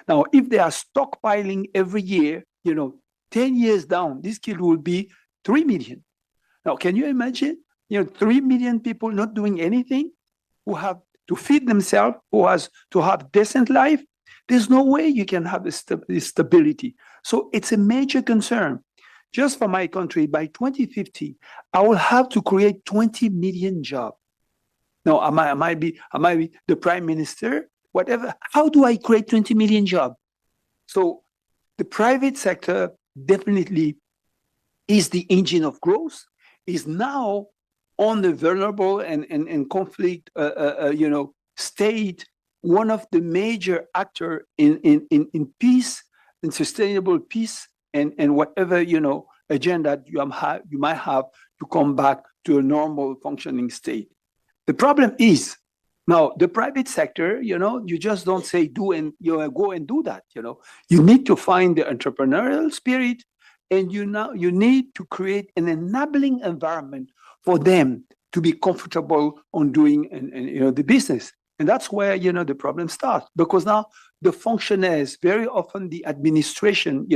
Now, if they are stockpiling every year, 10 years down, this kid will be 3 million. Now, can you imagine, 3 million people not doing anything, who have to feed themselves, who has to have decent life? There's no way you can have this stability. So it's a major concern. Just for my country, by 2050, I will have to create 20 million jobs. Now, I might be the prime minister, whatever. How do I create 20 million jobs? So the private sector definitely is the engine of growth, is now on the vulnerable and conflict state, one of the major actors in peace, in sustainable peace, and whatever agenda you might have to come back to a normal functioning state. The problem is now the private sector, you just don't say do and go and do that. You need to find the entrepreneurial spirit, and you need to create an enabling environment for them to be comfortable on doing the business. And that's where the problem starts, because now the functionaries, very often the administration,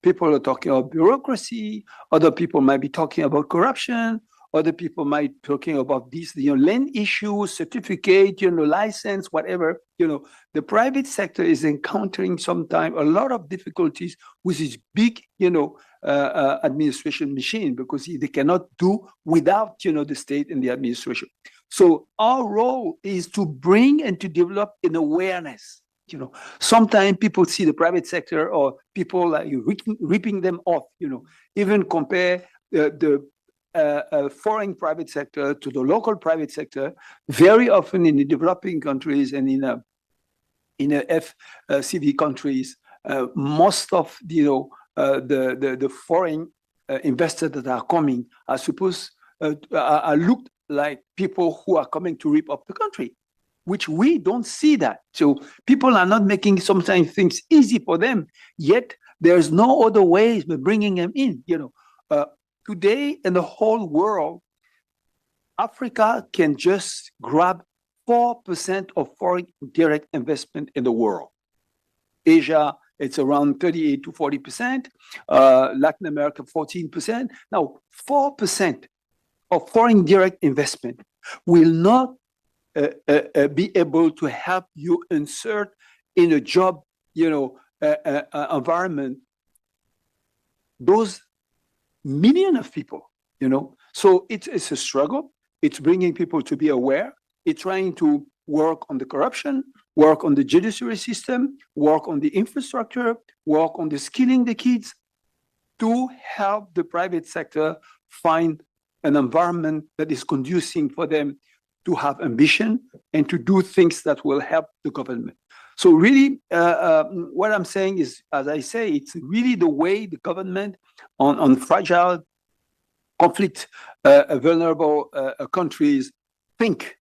people are talking about bureaucracy, other people might be talking about corruption, Other people might be talking about this, land issue, certificate, license, whatever. The private sector is encountering sometimes a lot of difficulties with this big, administration machine, because they cannot do without, the state and the administration. So our role is to bring and to develop an awareness. Sometimes people see the private sector or people like ripping them off. Even compare the foreign private sector to the local private sector. Very often in the developing countries and in FCV countries, most of the foreign investors that are coming are supposed are looked like people who are coming to rip up the country, which we don't see that. So people are not making sometimes things easy for them, yet there's no other ways but bringing them in. Today in the whole world, Africa can just grab 4% of foreign direct investment in the world. Asia, it's around 38 to 40%. Latin America, 14%. Now, 4% of foreign direct investment will not be able to help you insert in a job, environment those millions of people, So it's a struggle. It's bringing people to be aware. It's trying to work on the corruption, work on the judiciary system, work on the infrastructure, work on the skilling the kids to help the private sector find an environment that is conducive for them to have ambition and to do things that will help the government. So really, what I'm saying is, as I say, it's really the way the government on fragile, conflict, vulnerable countries think.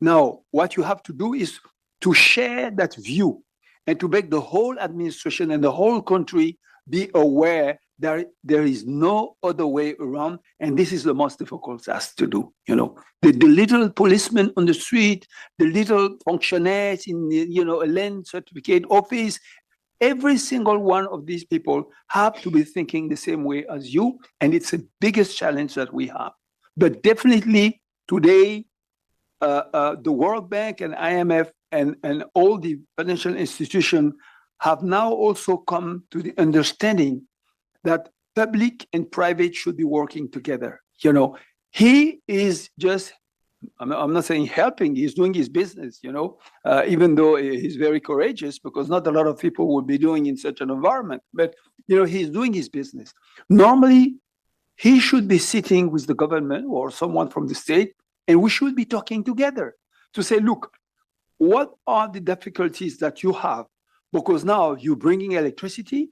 Now, what you have to do is to share that view and to make the whole administration and the whole country be aware that there is no other way around, and this is the most difficult task to do. The little policeman on the street, the little functionaries in a land certificate office, every single one of these people have to be thinking the same way as you, and it's the biggest challenge that we have. But definitely today, the World Bank and IMF and all the financial institutions have now also come to the understanding that public and private should be working together. He is just, I'm not saying helping, he's doing his business, even though he's very courageous, because not a lot of people would be doing in such an environment, but, he's doing his business. Normally, he should be sitting with the government or someone from the state, and we should be talking together to say, look, what are the difficulties that you have? Because now you're bringing electricity,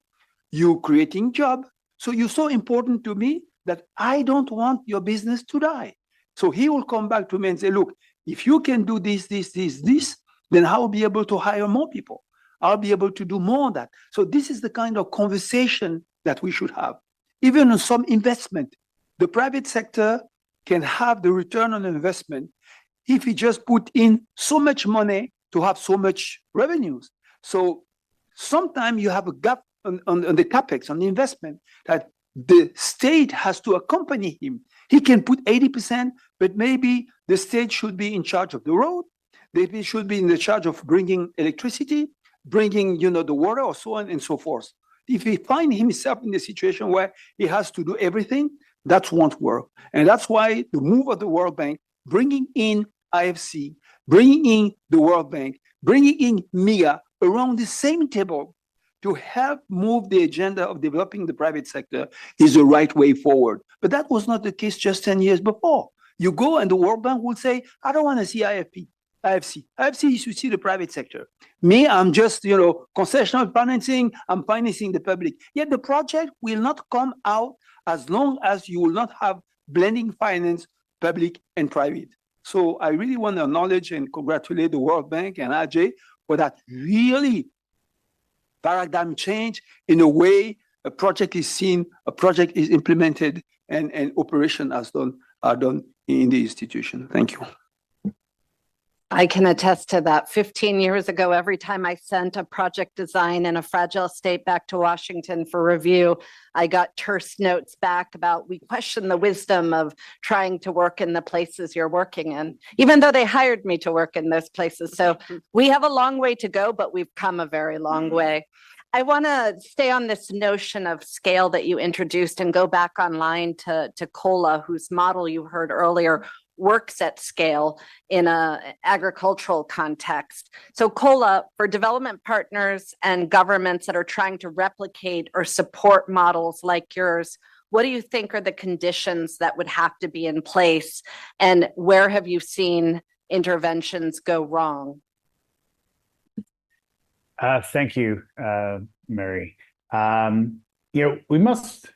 you're creating jobs. So you're so important to me that I don't want your business to die. So he will come back to me and say, look, if you can do this, then I'll be able to hire more people. I'll be able to do more of that. So this is the kind of conversation that we should have. Even on some investment, the private sector can have the return on investment if he just put in so much money to have so much revenues. So sometimes you have a gap on the capex, on the investment, that the state has to accompany him. He can put 80%, but maybe the state should be in charge of the road. They should be in the charge of bringing electricity, bringing, the water, or so on and so forth. If he finds himself in a situation where he has to do everything, that won't work. And that's why the move of the World Bank, bringing in IFC, bringing in the World Bank, bringing in MIGA around the same table to help move the agenda of developing the private sector is the right way forward. But that was not the case just 10 years before. You go and the World Bank will say, I don't want to see IFC. IFC is to see the private sector. Me, I'm just, concessional financing, I'm financing the public. Yet the project will not come out as long as you will not have blending finance, public and private. So I really want to acknowledge and congratulate the World Bank and Ajay for that really paradigm change in a way a project is seen, a project is implemented, and operation are done in the institution. Thank you. I can attest to that. 15 years ago, every time I sent a project design in a fragile state back to Washington for review, I got terse notes back about we question the wisdom of trying to work in the places you're working in, even though they hired me to work in those places. So we have a long way to go, but we've come a very long way. I want to stay on this notion of scale that you introduced and go back online to Cola, whose model you heard earlier works at scale in an agricultural context. So Cola, for development partners and governments that are trying to replicate or support models like yours, what do you think are the conditions that would have to be in place, and where have you seen interventions go wrong? Thank you, Mary. We must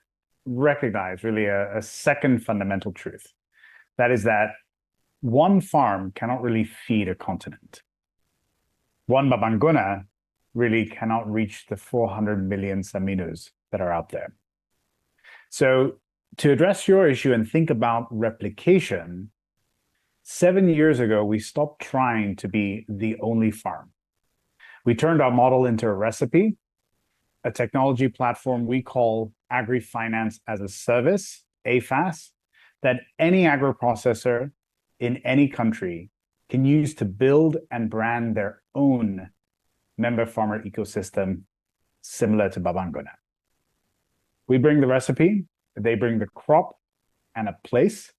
recognize really a second fundamental truth. That is that one farm cannot really feed a continent. One Babangona really cannot reach the 400 million Saminos that are out there. So to address your issue and think about replication, 7 years ago, we stopped trying to be the only farm. We turned our model into a recipe, a technology platform we call Agri-Finance as a Service, AFAS, that any agro-processor in any country can use to build and brand their own member farmer ecosystem similar to Babangona. We bring the recipe, they bring the crop and a place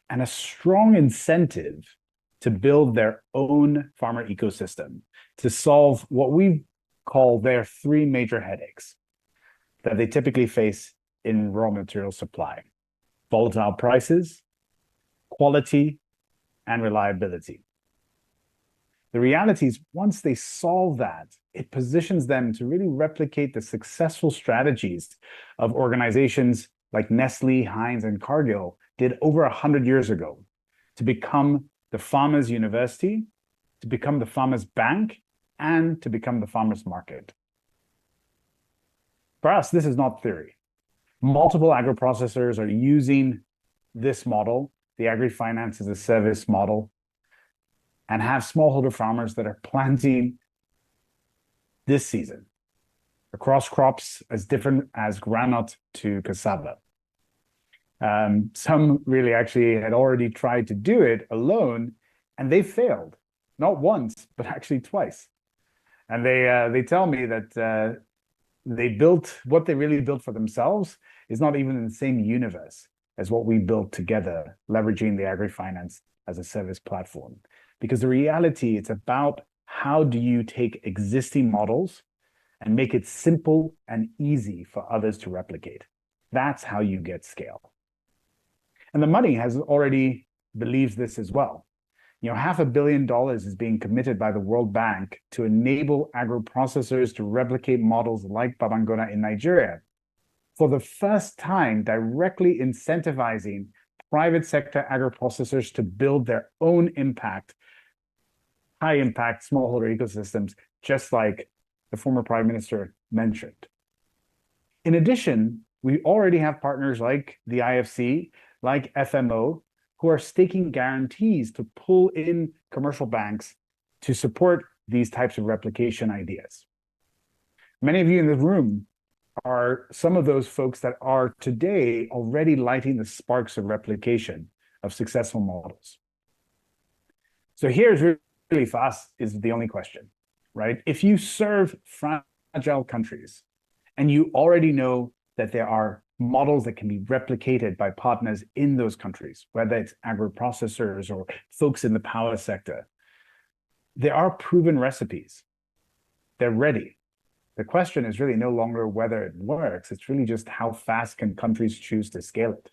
and a strong incentive to build their own farmer ecosystem to solve what we call their three major headaches that they typically face in raw material supply: volatile prices, quality, and reliability. The reality is, once they solve that, it positions them to really replicate the successful strategies of organizations like Nestle, Heinz, and Cargill did over 100 years ago to become the farmers' university, to become the farmers' bank, and to become the farmers' market. For us, this is not theory. Multiple agro-processors are using this model, the Agri-Finance as a Service model, and have smallholder farmers that are planting this season across crops as different as groundnut to cassava. Some really actually had already tried to do it alone, and they failed, not once, but actually twice. And they tell me that they built what they really built for themselves is not even in the same universe as what we built together, leveraging the Agri-Finance as a Service platform. Because the reality, it's about how do you take existing models and make it simple and easy for others to replicate. That's how you get scale. And the money has already believes this as well. $500 million is being committed by the World Bank to enable agro-processors to replicate models like Babangona in Nigeria, for the first time directly incentivizing private sector agro-processors to build their own high-impact smallholder ecosystems, just like the former Prime Minister mentioned. In addition, we already have partners like the IFC, like FMO, who are staking guarantees to pull in commercial banks to support these types of replication ideas. Many of you in this room are some of those folks that are today already lighting the sparks of replication of successful models. So here's really fast is the only question, right? If you serve fragile countries and you already know that there are models that can be replicated by partners in those countries, whether it's agro-processors or folks in the power sector, there are proven recipes. They're ready. The question is really no longer whether it works, it's really just how fast can countries choose to scale it.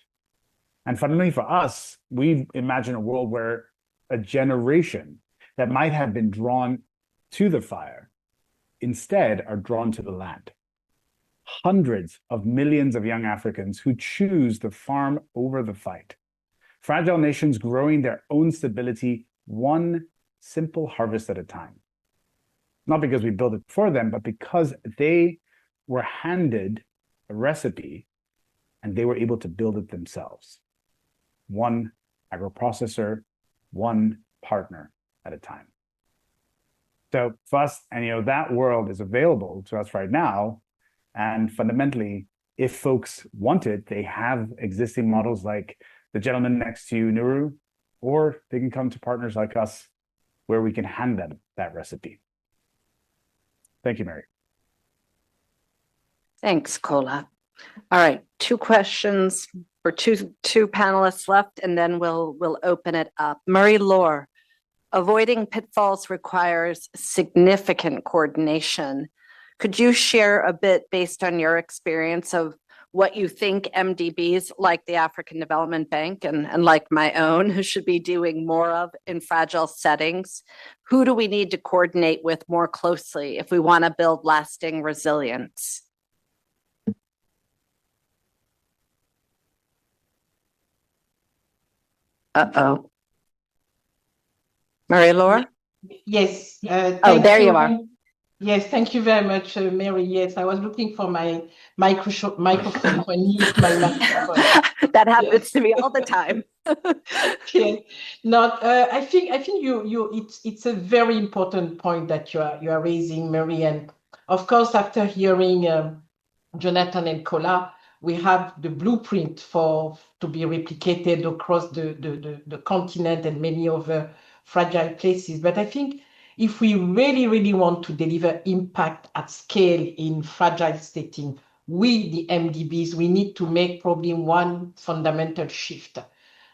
And fundamentally for us, we imagine a world where a generation that might have been drawn to the fire instead are drawn to the land. Hundreds of millions of young Africans who choose the farm over the fight. Fragile nations growing their own stability one simple harvest at a time. Not because we built it for them, but because they were handed a recipe and they were able to build it themselves. One agro-processor, one partner at a time. So for us, and that world is available to us right now. And fundamentally, if folks want it, they have existing models like the gentleman next to you, Nuru, or they can come to partners like us where we can hand them that recipe. Thank you, Mary. Thanks, Kola. All right, 2 questions for two panelists left, and then we'll open it up. Marie-Laure, avoiding pitfalls requires significant coordination. Could you share a bit based on your experience of what you think MDBs like the African Development Bank and like my own who should be doing more of in fragile settings? Who do we need to coordinate with more closely if we want to build lasting resilience? Uh-oh. Marie-Laure? Yes. There you are. Yes, thank you very much, Mary. Yes, I was looking for my microphone when you use my microphone. That happens to me all the time. Yes. Not. I think it's a very important point that you are raising, Mary. And of course, after hearing Jonathan and Kola, we have the blueprint to be replicated across the continent and many other fragile places. But I think if we really, really want to deliver impact at scale in fragile setting, we, the MDBs, we need to make probably one fundamental shift.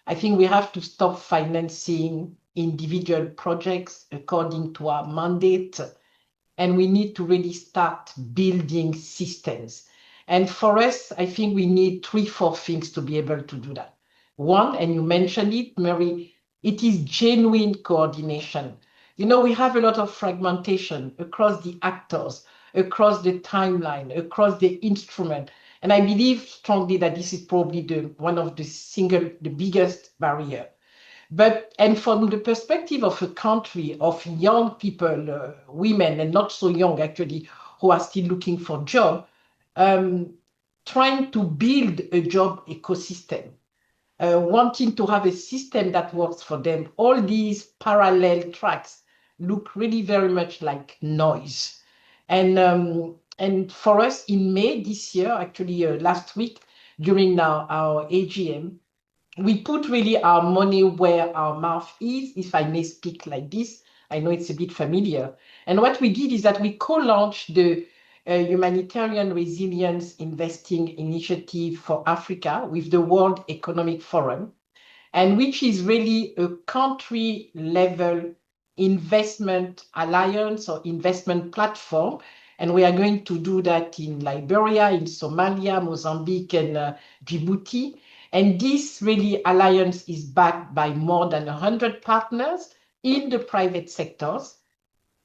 I think we have to stop financing individual projects according to our mandate, and we need to really start building systems. And for us, I think we need 3-4 things to be able to do that. One, and you mentioned it, Mary, it is genuine coordination. We have a lot of fragmentation across the actors, across the timeline, across the instrument. And I believe strongly that this is probably one of the biggest barrier. And from the perspective of a country of young people, women, and not so young actually, who are still looking for job, trying to build a job ecosystem, wanting to have a system that works for them, all these parallel tracks look really very much like noise. And for us in May this year, actually last week during our AGM, we put really our money where our mouth is, if I may speak like this. I know it's a bit familiar. And what we did is that we co-launched the Humanitarian Resilience Investing Initiative for Africa with the World Economic Forum, and which is really a country-level investment alliance or investment platform. And we are going to do that in Liberia, in Somalia, Mozambique, and Djibouti. And this really alliance is backed by more than 100 partners in the private sectors,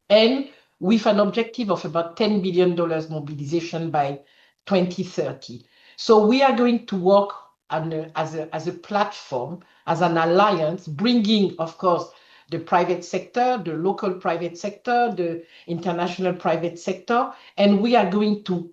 and with an objective of about $10 billion mobilization by 2030. So we are going to work as a platform, as an alliance, bringing, of course, the private sector, the local private sector, the international private sector, and we are going to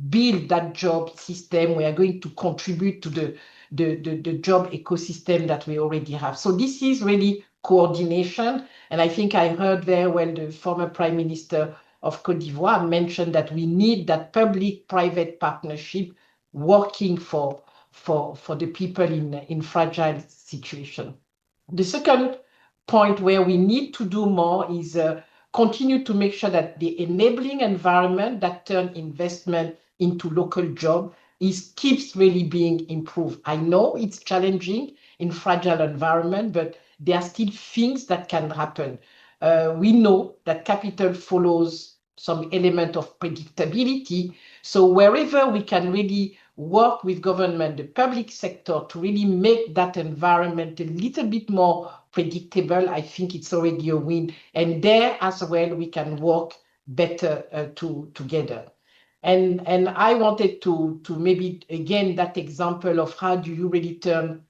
build that job system. We are going to contribute to the job ecosystem that we already have. So this is really coordination. And I think I heard very well the former Prime Minister of Côte d'Ivoire mention that we need that public-private partnership working for the people in fragile situation. The second point where we need to do more is continue to make sure that the enabling environment that turn investment into local job keeps really being improved. I know it's challenging in fragile environment, but there are still things that can happen. We know that capital follows some element of predictability. So wherever we can really work with government, the public sector, to really make that environment a little bit more predictable, I think it's already a win. And there as well, we can work better together. And I wanted to maybe, again, that example of how do you really turn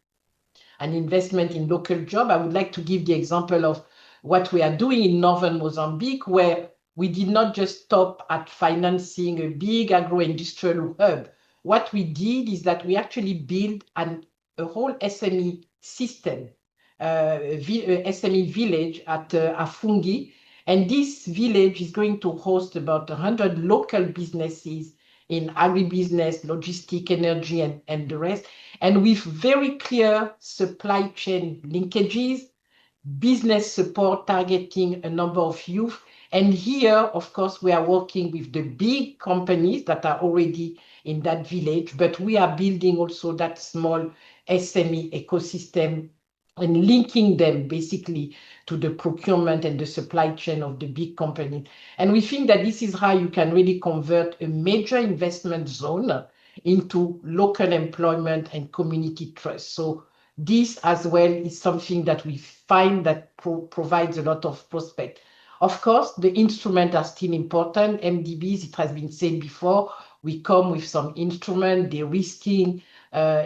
an investment in local job. I would like to give the example of what we are doing in northern Mozambique, where we did not just stop at financing a big agro-industrial hub. What we did is that we actually built a whole SME system, SME village at Afungi. And this village is going to host about 100 local businesses in agribusiness, logistic, energy, and the rest, and with very clear supply chain linkages, business support targeting a number of youth. And here, of course, we are working with the big companies that are already in that village, but we are building also that small SME ecosystem and linking them basically to the procurement and the supply chain of the big company. And we think that this is how you can really convert a major investment zone into local employment and community trust. So this as well is something that we find that provides a lot of prospect. Of course, the instruments are still important. MDBs, it has been said before, we come with some instrument, de-risking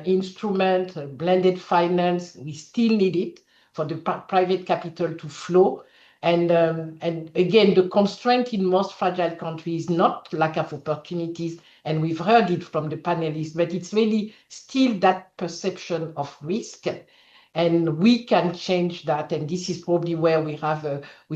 instrument, blended finance. We still need it for the private capital to flow. And again, the constraint in most fragile countries is not lack of opportunities, and we've heard it from the panelists, but it's really still that perception of risk, and we can change that. And this is probably where we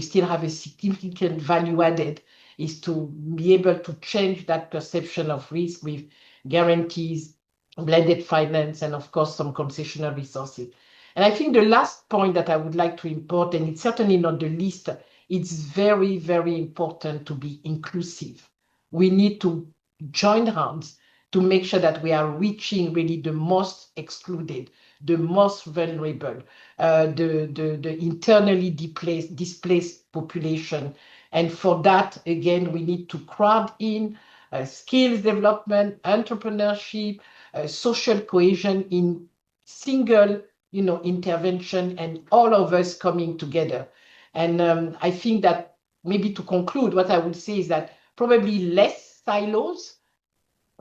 still have a significant value added, is to be able to change that perception of risk with guarantees, blended finance, and of course some concessional resources. And I think the last point that I would like to import, and it's certainly not the least, it's very, very important to be inclusive. We need to join hands to make sure that we are reaching really the most excluded, the most vulnerable, the internally displaced population. And for that, again, we need to crowd in skills development, entrepreneurship, social cohesion in single intervention, and all of us coming together. And I think that maybe to conclude, what I would say is that probably less silos,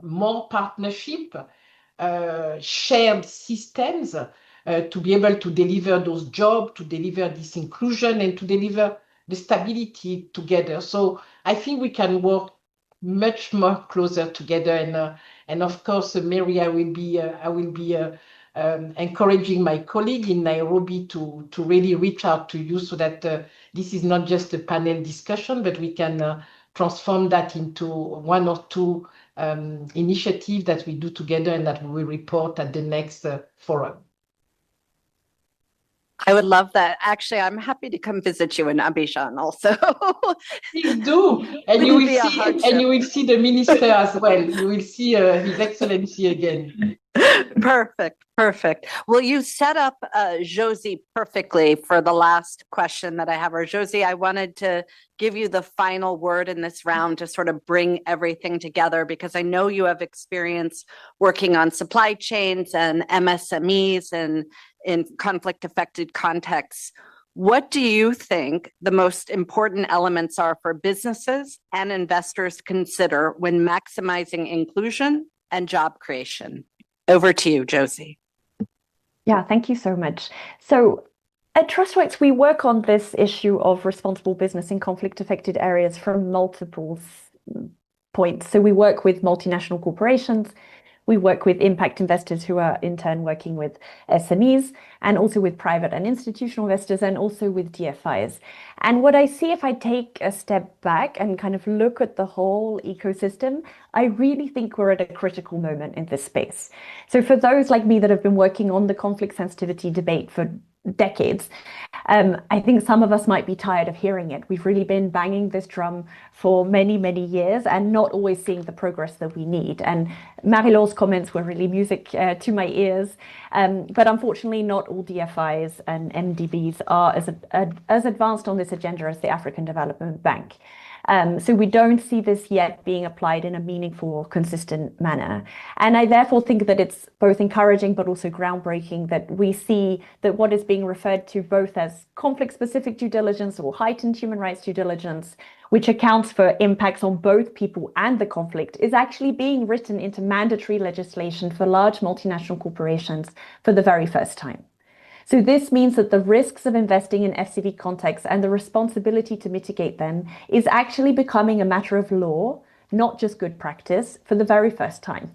more partnership, shared systems to be able to deliver those jobs, to deliver this inclusion, and to deliver the stability together. So I think we can work much more closer together. And of course, Mary, I will be encouraging my colleague in Nairobi to really reach out to you, so that this is not just a panel discussion, but we can transform that into one or two initiatives that we do together and that we will report at the next forum. I would love that. Actually, I'm happy to come visit you in Abidjan also. Please do, and you will see the minister as well. You will see His Excellency again. Perfect. Well, you set up Josie perfectly for the last question that I have. Or Josie, I wanted to give you the final word in this round to sort of bring everything together, because I know you have experience working on supply chains and MSMEs and in conflict-affected contexts. What do you think the most important elements are for businesses and investors to consider when maximizing inclusion and job creation? Over to you, Josie. Yeah, thank you so much. So at Trustworks, we work on this issue of responsible business in conflict-affected areas from multiple points. So we work with multinational corporations, we work with impact investors who are in turn working with SMEs, and also with private and institutional investors, and also with DFIs. And what I see, if I take a step back and kind of look at the whole ecosystem, I really think we're at a critical moment in this space. So for those like me that have been working on the conflict sensitivity debate for decades, I think some of us might be tired of hearing it. We've really been banging this drum for many, many years and not always seeing the progress that we need. And Marie-Laure's comments were really music to my ears. But unfortunately, not all DFIs and MDBs are as advanced on this agenda as the African Development Bank. So we don't see this yet being applied in a meaningful or consistent manner. And I therefore think that it's both encouraging but also groundbreaking that we see that what is being referred to both as conflict-specific due diligence or heightened human rights due diligence, which accounts for impacts on both people and the conflict, is actually being written into mandatory legislation for large multinational corporations for the very first time. So this means that the risks of investing in FCV contexts and the responsibility to mitigate them is actually becoming a matter of law, not just good practice, for the very first time.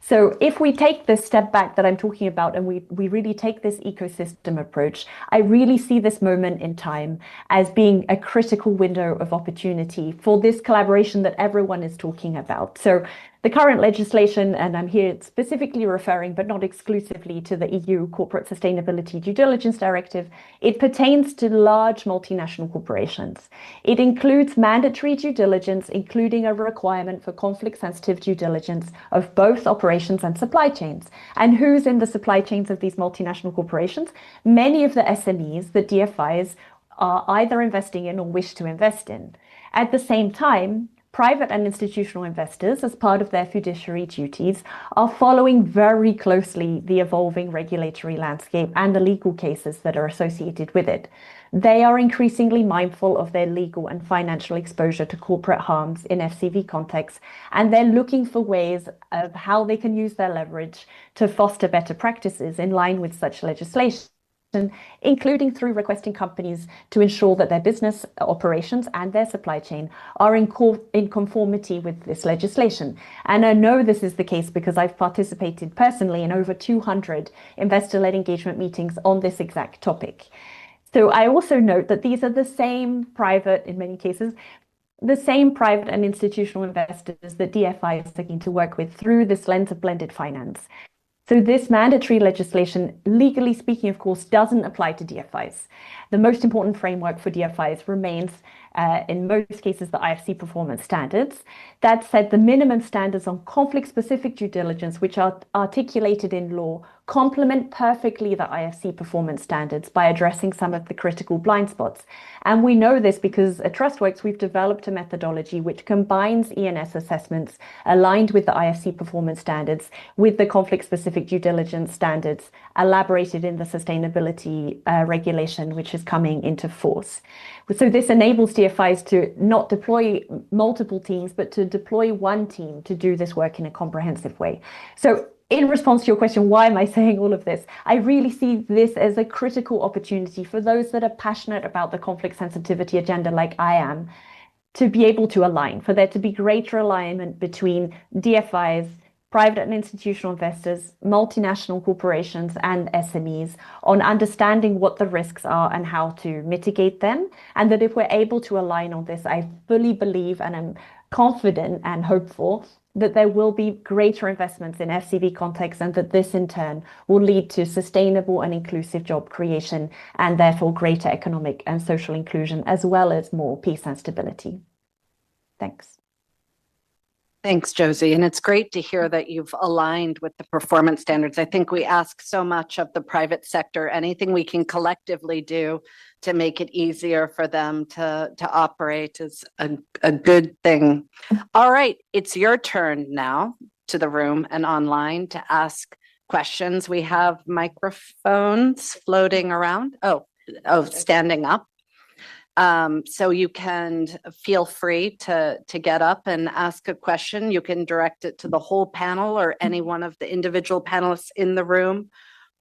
So if we take this step back that I'm talking about and we really take this ecosystem approach, I really see this moment in time as being a critical window of opportunity for this collaboration that everyone is talking about. So the current legislation, and I'm here specifically referring, but not exclusively, to the EU Corporate Sustainability Due Diligence Directive, it pertains to large multinational corporations. It includes mandatory due diligence, including a requirement for conflict-sensitive due diligence of both operations and supply chains. And who's in the supply chains of these multinational corporations? Many of the SMEs that DFIs are either investing in or wish to invest in. At the same time, private and institutional investors, as part of their fiduciary duties, are following very closely the evolving regulatory landscape and the legal cases that are associated with it. They are increasingly mindful of their legal and financial exposure to corporate harms in FCV contexts, and they're looking for ways of how they can use their leverage to foster better practices in line with such legislation, including through requesting companies to ensure that their business operations and their supply chain are in conformity with this legislation. And I know this is the case because I've participated personally in over 200 investor-led engagement meetings on this exact topic. So I also note that these are the same private, in many cases, the same private and institutional investors that DFI is looking to work with through this lens of blended finance. So this mandatory legislation, legally speaking, of course, doesn't apply to DFIs. The most important framework for DFIs remains, in most cases, the IFC performance standards. That said, the minimum standards on conflict-specific due diligence, which are articulated in law, complement perfectly the IFC performance standards by addressing some of the critical blind spots. And we know this because at TrustWorks, we've developed a methodology which combines ENS assessments aligned with the IFC performance standards with the conflict-specific due diligence standards elaborated in the sustainability regulation, which is coming into force. So this enables DFIs to not deploy multiple teams, but to deploy one team to do this work in a comprehensive way. So in response to your question, why am I saying all of this? I really see this as a critical opportunity for those that are passionate about the conflict sensitivity agenda like I am, to be able to align, for there to be greater alignment between DFIs, private and institutional investors, multinational corporations, and SMEs on understanding what the risks are and how to mitigate them. And that if we're able to align on this, I fully believe and I'm confident and hopeful that there will be greater investments in FCV contexts and that this in turn will lead to sustainable and inclusive job creation and therefore greater economic and social inclusion, as well as more peace and stability. Thanks. Thanks, Josie. And it's great to hear that you've aligned with the performance standards. I think we ask so much of the private sector, anything we can collectively do to make it easier for them to operate is a good thing. All right, it's your turn now to the room and online to ask questions. We have microphones floating around. Oh, standing up. So you can feel free to get up and ask a question. You can direct it to the whole panel or any one of the individual panelists in the room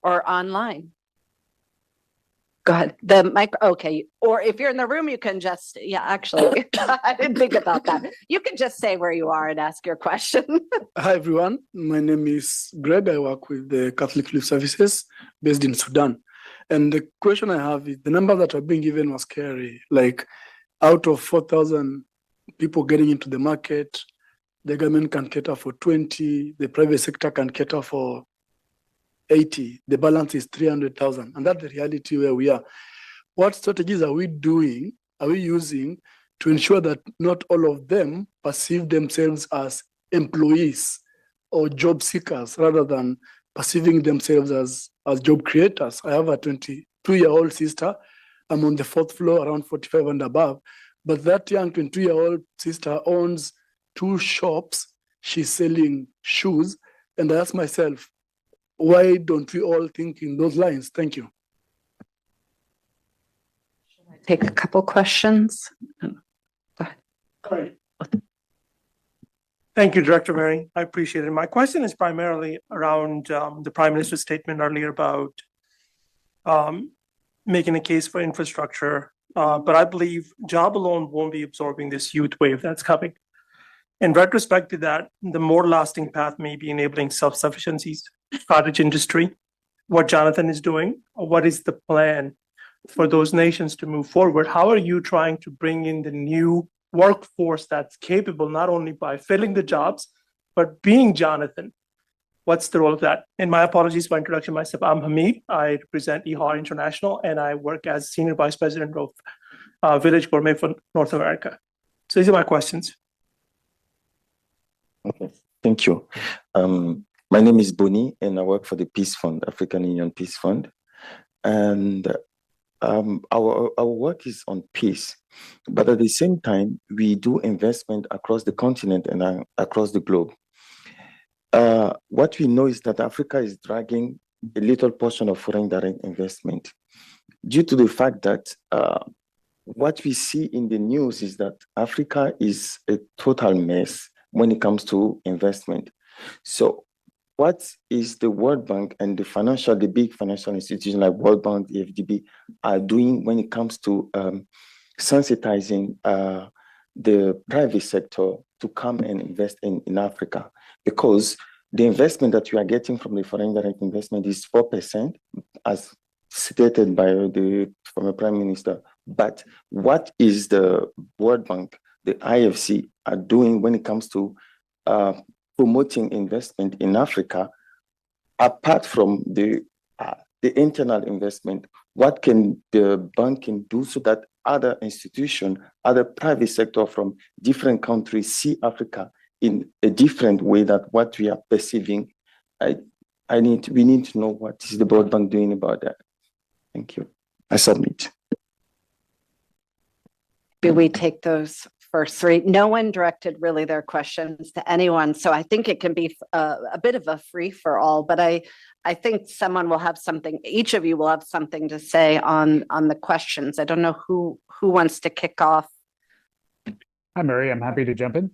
or online. Go ahead. The mic. Okay. Or if you're in the room, you can just, yeah, actually, I didn't think about that. You can just say where you are and ask your question. Hi, everyone. My name is Greg. I work with the Catholic Relief Services based in Sudan. And the question I have is the number that I've been given was scary. Like out of 4,000 people getting into the market, the government can cater for 20, the private sector can cater for 80. The balance is 300,000. And that's the reality where we are. What strategies are we using to ensure that not all of them perceive themselves as employees or job seekers rather than perceiving themselves as job creators? I have a 22-year-old sister. I'm on the 4th floor, around 45 and above. But that young 22-year-old sister owns 2 shops. She's selling shoes. And I ask myself, why don't we all think in those lines? Thank you. Should I take a couple questions? Go ahead. All right. Thank you, Director Mary. I appreciate it. My question is primarily around the Prime Minister's statement earlier about making a case for infrastructure. But I believe job alone won't be absorbing this youth wave that's coming. In retrospect to that, the more lasting path may be enabling self-sufficiencies, cottage industry, what Jonathan is doing, or what is the plan for those nations to move forward? How are you trying to bring in the new workforce that's capable not only by filling the jobs, but being Jonathan? What's the role of that? And my apologies for introduction myself. I'm Hamid. I represent EHAR International, and I work as Senior Vice President of Village Gourmet for North America. So these are my questions. Okay, thank you. My name is Boni, and I work for the Peace Fund, African Union Peace Fund. And our work is on peace, but at the same time, we do investment across the continent and across the globe. What we know is that Africa is dragging a little portion of foreign direct investment due to the fact that what we see in the news is that Africa is a total mess when it comes to investment. So what is the World Bank and the big financial institutions like World Bank, the FDB are doing when it comes to sensitizing the private sector to come and invest in Africa? Because the investment that you are getting from the foreign direct investment is 4%, as stated by the former Prime Minister. But what is the World Bank, the IFC are doing when it comes to promoting investment in Africa, apart from the internal investment? What can the banking do so that other institutions, other private sector from different countries see Africa in a different way than what we are perceiving? We need to know what is the World Bank doing about that. Thank you. I submit. Do we take those first three? No one directed really their questions to anyone, so I think it can be a bit of a free for all, but I think someone will have something, each of you will have something to say on the questions. I don't know who wants to kick off. Hi, Mary, I'm happy to jump in.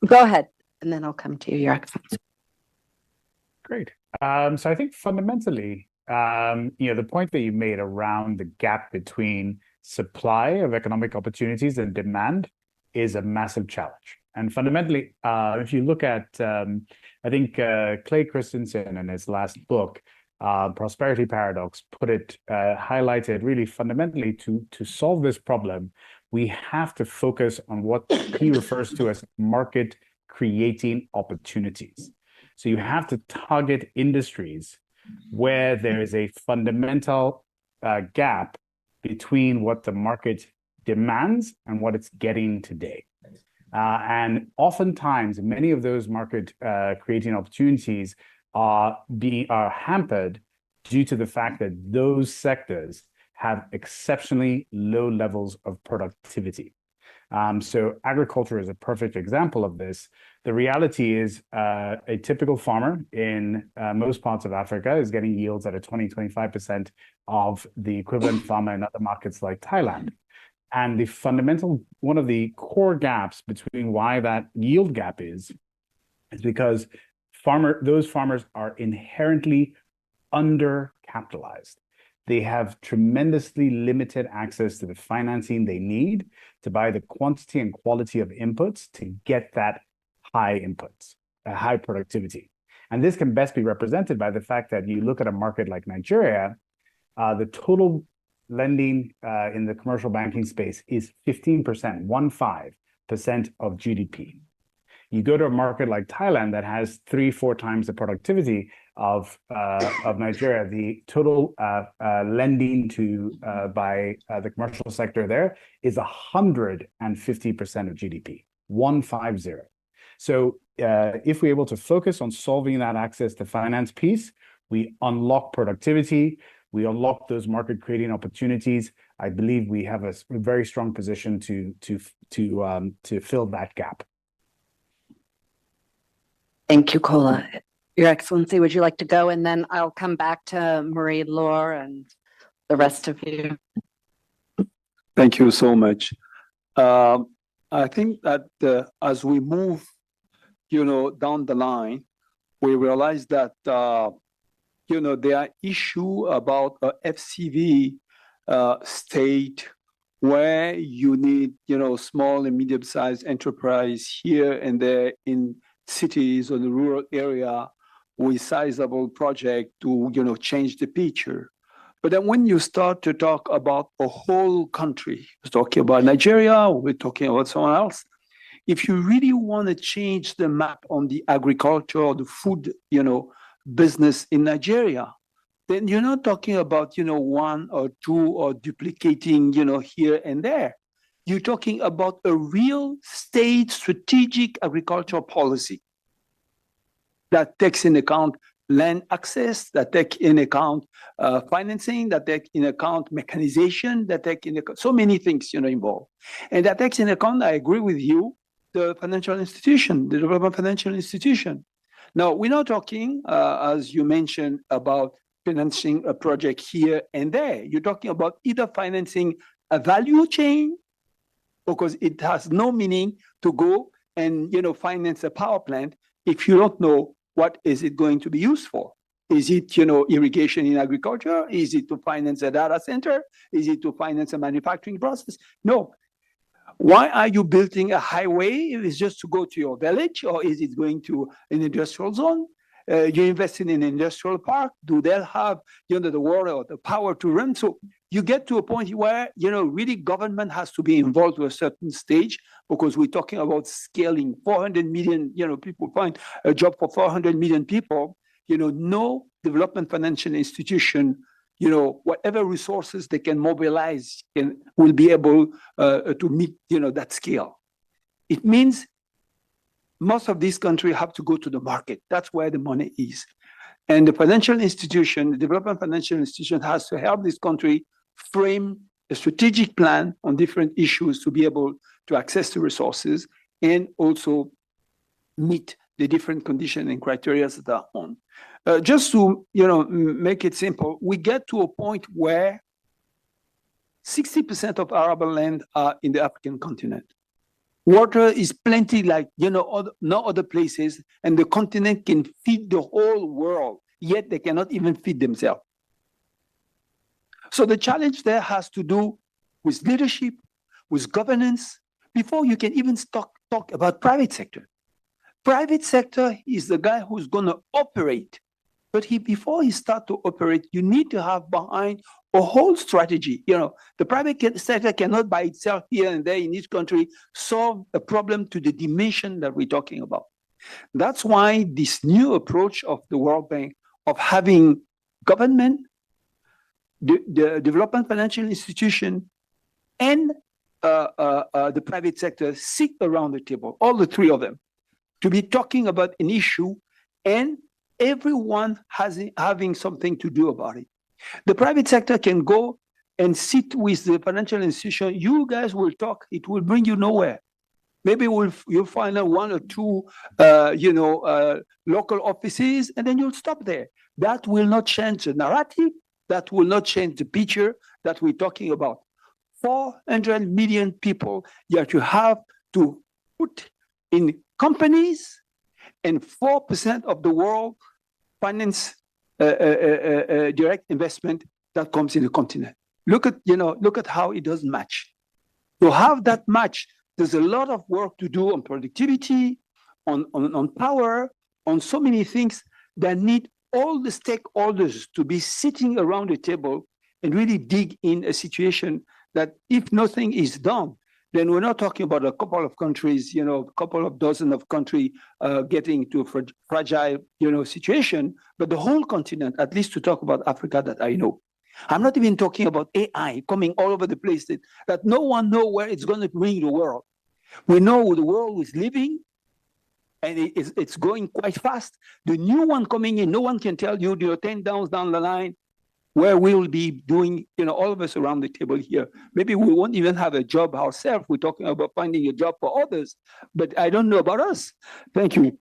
Go ahead, and then I'll come to you, Your Excellency. Great. So I think fundamentally, the point that you made around the gap between supply of economic opportunities and demand is a massive challenge. And fundamentally, if you look at, I think Clay Christensen in his last book, Prosperity Paradox, highlighted really fundamentally to solve this problem, we have to focus on what he refers to as market creating opportunities. So you have to target industries where there is a fundamental gap between what the market demands and what it's getting today. And oftentimes, many of those market creating opportunities are hampered due to the fact that those sectors have exceptionally low levels of productivity. So agriculture is a perfect example of this. The reality is a typical farmer in most parts of Africa is getting yields that are 20-25% of the equivalent farmer in other markets like Thailand. And one of the core gaps between why that yield gap is because those farmers are inherently undercapitalized. They have tremendously limited access to the financing they need to buy the quantity and quality of inputs to get that high inputs, high productivity. And this can best be represented by the fact that you look at a market like Nigeria, the total lending in the commercial banking space is 15%, 15% of GDP. You go to a market like Thailand that has 3-4 times the productivity of Nigeria, the total lending by the commercial sector there is 150% of GDP, 150. So if we're able to focus on solving that access to finance piece, we unlock productivity, we unlock those market creating opportunities. I believe we have a very strong position to fill that gap. Thank you, Kola. Your Excellency, would you like to go? And then I'll come back to Marie-Laure and the rest of you. Thank you so much. I think that as we move, down the line, we realize that, there are issues about FCV state where you need, small and medium-sized enterprise here and there in cities or the rural area with sizable project to, change the picture. But then when you start to talk about a whole country, we're talking about Nigeria, we're talking about someone else. If you really want to change the map on the agriculture or the food, business in Nigeria, then you're not talking about, one or two or duplicating, here and there. You're talking about a real state strategic agricultural policy that takes in account land access, that take in account financing, that take in account mechanization, that take in account so many things, involved. And that takes in account, I agree with you, the financial institution, the development financial institution. Now, we're not talking, as you mentioned, about financing a project here and there. You're talking about either financing a value chain, because it has no meaning to go and finance a power plant if you don't know what is it going to be used for. Is it irrigation in agriculture? Is it to finance a data center? Is it to finance a manufacturing process? No. Why are you building a highway? Is it just to go to your village, or is it going to an industrial zone? You invest in an industrial park. Do they have the water or the power to run? So you get to a point where really government has to be involved to a certain stage, because we're talking about scaling 400 million people, find a job for 400 million people. No development financial institution, whatever resources they can mobilize will be able to meet that scale. It means most of these countries have to go to the market. That's where the money is. And the financial institution, the development financial institution, has to help this country frame a strategic plan on different issues to be able to access the resources and also meet the different conditions and criteria that are on. Just to make it simple, we get to a point where 60% of arable land are in the African continent. Water is plenty like, no other places, and the continent can feed the whole world, yet they cannot even feed themselves. So the challenge there has to do with leadership, with governance, before you can even talk about private sector. Private sector is the guy who's going to operate. But before he starts to operate, you need to have behind a whole strategy. The private sector cannot by itself here and there in each country solve a problem to the dimension that we're talking about. That's why this new approach of the World Bank of having government, the development financial institution, and the private sector sit around the table, all the three of them, to be talking about an issue and everyone having something to do about it. The private sector can go and sit with the financial institution. You guys will talk. It will bring you nowhere. Maybe you'll find out one or two, local offices, and then you'll stop there. That will not change the narrative. That will not change the picture that we're talking about. 400 million people that you have to put in companies, and 4% of the world finance direct investment that comes in the continent. Look at how it doesn't match. To have that match, there's a lot of work to do on productivity, on power, on so many things that need all the stakeholders to be sitting around the table and really dig in a situation that if nothing is done, then we're not talking about a couple of countries, a couple of dozen of countries getting to a fragile, situation, but the whole continent, at least to talk about Africa that I know. I'm not even talking about AI coming all over the place that no one knows where it's going to bring the world. We know the world is living, and it's going quite fast. The new one coming in, no one can tell you, 10 down the line, where we will be doing, all of us around the table here. Maybe we won't even have a job ourselves. We're talking about finding a job for others, but I don't know about us. Thank you.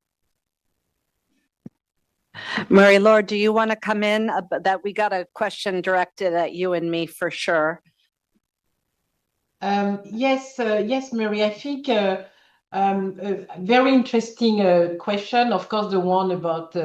Marie-Laure, do you want to come in? That we got a question directed at you and me for sure. Yes, Mary, I think a very interesting question. Of course, the one about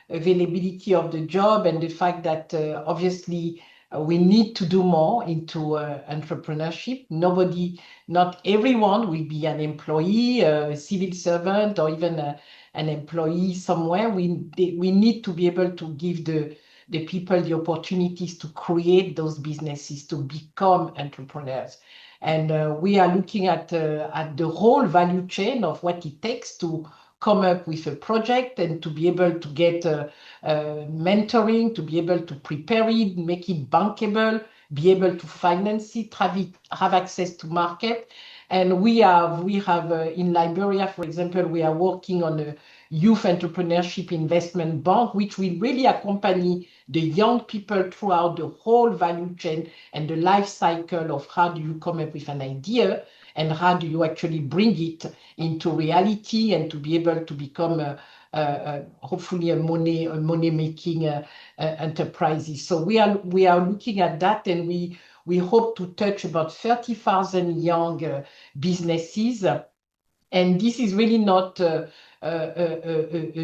availability of the job and the fact that obviously We need to do more into entrepreneurship. Not everyone will be an employee, a civil servant, or even an employee somewhere. We need to be able to give the people the opportunities to create those businesses, to become entrepreneurs. And we are looking at the whole value chain of what it takes to come up with a project and to be able to get mentoring, to be able to prepare it, make it bankable, be able to finance it, have access to market. And we have in Liberia, for example, we are working on a youth entrepreneurship investment bank, which will really accompany the young people throughout the whole value chain and the life cycle of how do you come up with an idea and how do you actually bring it into reality and to be able to become hopefully a money making enterprises. So we are looking at that, and we hope to touch about 30,000 young businesses. And this is really not a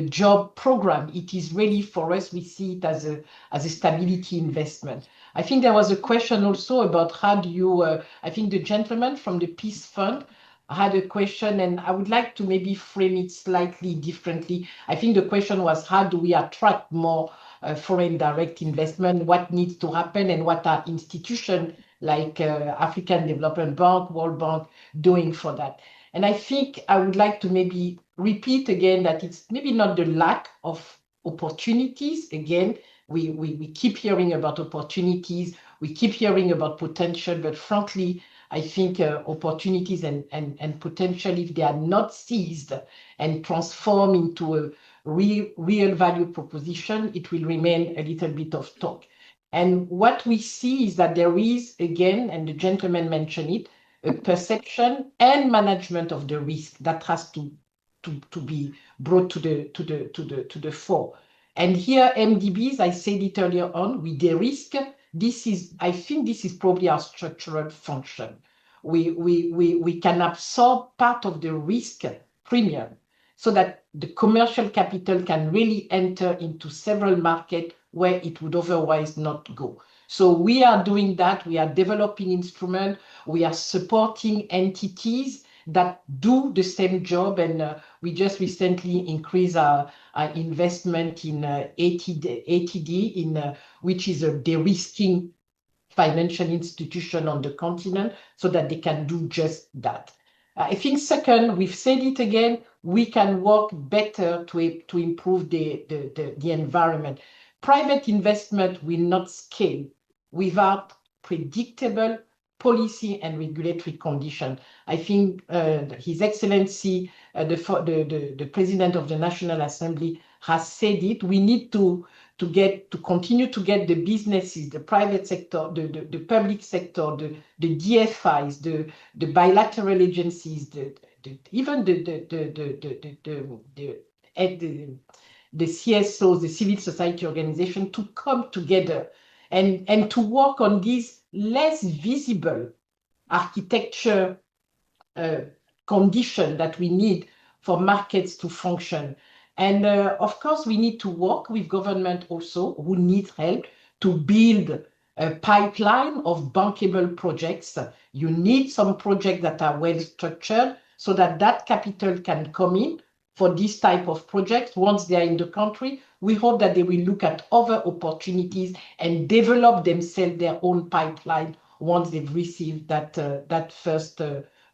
job program. It is really, for us, we see it as a stability investment. I think there was a question also about how do you, I think the gentleman from the Peace Fund had a question, and I would like to maybe frame it slightly differently. I think the question was, how do we attract more foreign direct investment? What needs to happen, and what are institutions like African Development Bank, World Bank doing for that? And I think I would like to maybe repeat again that it's maybe not the lack of opportunities. Again, we keep hearing about opportunities, we keep hearing about potential, but frankly, I think opportunities and potential, if they are not seized and transformed into a real value proposition, it will remain a little bit of talk. And what we see is that there is, again, and the gentleman mentioned it, a perception and management of the risk that has to be brought to the fore. And here, MDBs, I said it earlier on, we de-risk. I think this is probably our structural function. We can absorb part of the risk premium so that the commercial capital can really enter into several markets where it would otherwise not go. So we are doing that. We are developing instruments. We are supporting entities that do the same job. And we just recently increased our investment in ATD, which is a de-risking financial institution on the continent, so that they can do just that. I think second, we've said it again, we can work better to improve the environment. Private investment will not scale without predictable policy and regulatory conditions. I think His Excellency, the President of the National Assembly, has said it. We need to continue to get the businesses, the private sector, the public sector, the DFIs, the bilateral agencies, even the CSOs, the civil society organization, to come together and to work on these less visible architecture condition that we need for markets to function. And of course, we need to work with government also, who need help to build a pipeline of bankable projects. You need some projects that are well structured so that capital can come in for this type of projects. Once they are in the country, we hope that they will look at other opportunities and develop themselves their own pipeline once they've received that first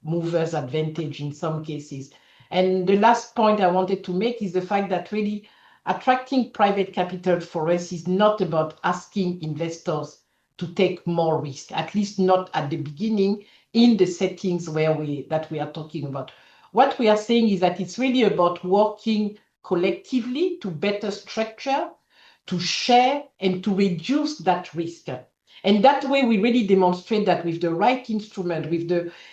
mover's advantage in some cases. And the last point I wanted to make is the fact that really attracting private capital for us is not about asking investors to take more risk, at least not at the beginning in the settings that we are talking about. What we are saying is that it's really about working collectively to better structure, to share, and to reduce that risk. And that way we really demonstrate that with the right instrument,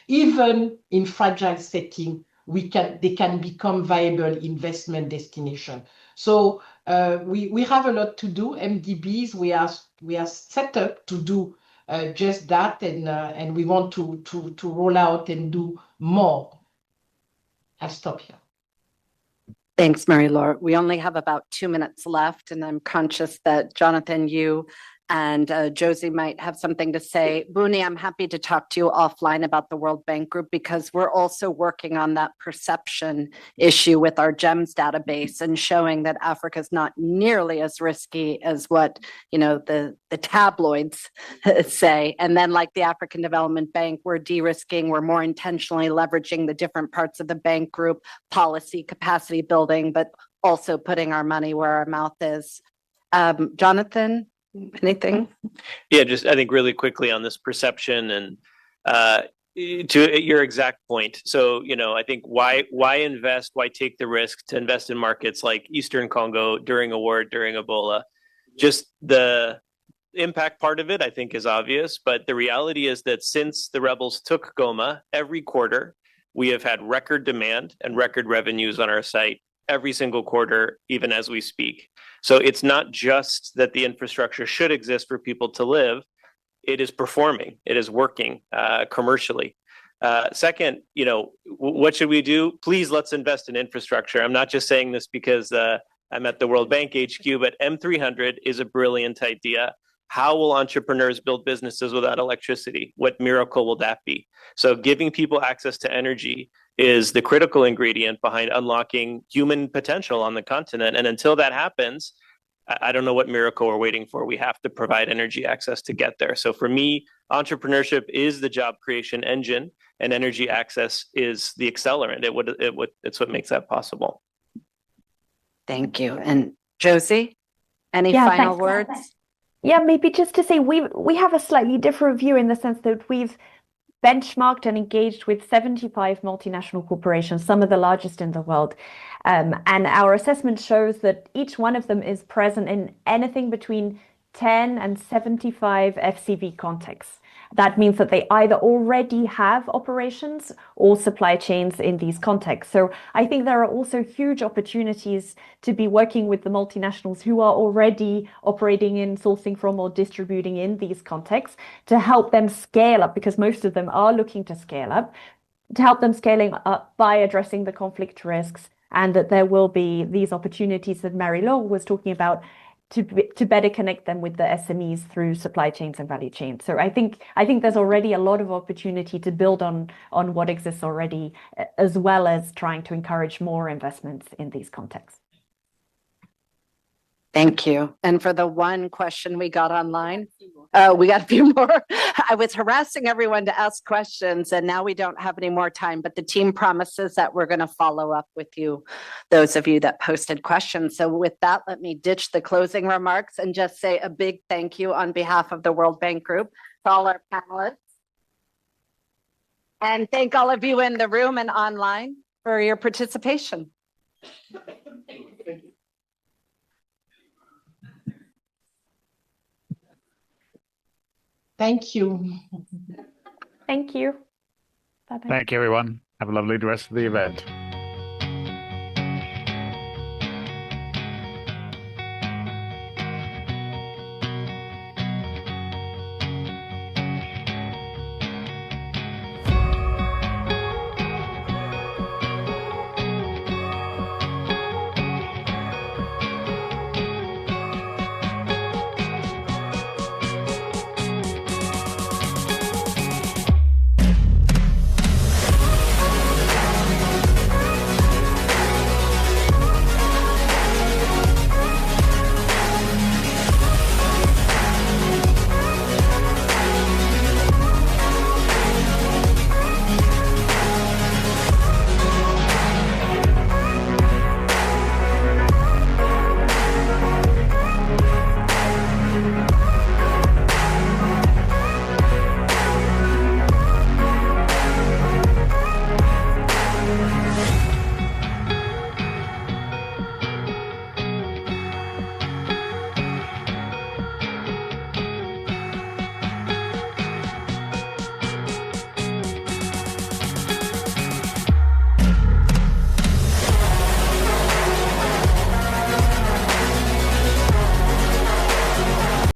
even in fragile setting, they can become viable investment destination. So we have a lot to do. MDBs, we are set up to do just that, and we want to roll out and do more. I'll stop here. Thanks, Marie-Laure. We only have about 2 minutes left, and I'm conscious that, Jonathan, you And Josie might have something to say. Buni, I'm happy to talk to you offline about the World Bank Group because we're also working on that perception issue with our GEMS database and showing that Africa is not nearly as risky as what the tabloids say. And then, like the African Development Bank, we're de-risking, we're more intentionally leveraging the different parts of the bank group, policy, capacity building, but also putting our money where our mouth is. Jonathan? Anything? Yeah, just I think really quickly on this perception and to your exact point. So, I think why invest, why take the risk to invest in markets like Eastern Congo during a war, during Ebola? Just the impact part of it, I think, is obvious. But the reality is that since the rebels took Goma, every quarter, we have had record demand and record revenues on our site every single quarter, even as we speak. So it's not just that the infrastructure should exist for people to live. It is performing. It is working commercially. Second, what should we do? Please, let's invest in infrastructure. I'm not just saying this because I'm at the World Bank HQ, but M300 is a brilliant idea. How will entrepreneurs build businesses without electricity? What miracle will that be? So giving people access to energy is the critical ingredient behind unlocking human potential on the continent. And until that happens, I don't know what miracle we're waiting for. We have to provide energy access to get there. So for me, entrepreneurship is the job creation engine, and energy access is the accelerant. It's what makes that possible. Thank you. And Josie, any final words? Yeah, maybe just to say we have a slightly different view in the sense that we've benchmarked and engaged with 75 multinational corporations, some of the largest in the world. And our assessment shows that each one of them is present in anything between 10 and 75 FCV contexts. That means that they either already have operations or supply chains in these contexts. So I think there are also huge opportunities to be working with the multinationals who are already operating in, sourcing from, or distributing in these contexts to help them scale up, because most of them are looking to scale up, to help them scaling up by addressing the conflict risks, and that there will be these opportunities that Marie-Laure was talking about to better connect them with the SMEs through supply chains and value chains. So I think there's already a lot of opportunity to build on what exists already, as well as trying to encourage more investments in these contexts. Thank you. And for the one question we got online, we got a few more. I was harassing everyone to ask questions, and now we don't have any more time, but the team promises that we're going to follow up with you, those of you that posted questions. So with that, let me ditch the closing remarks and just say a big thank you on behalf of the World Bank Group to all our panelists. And thank all of you in the room and online for your participation. Thank you. Thank you. Bye-bye. Thank you, everyone. Have a lovely rest of the event.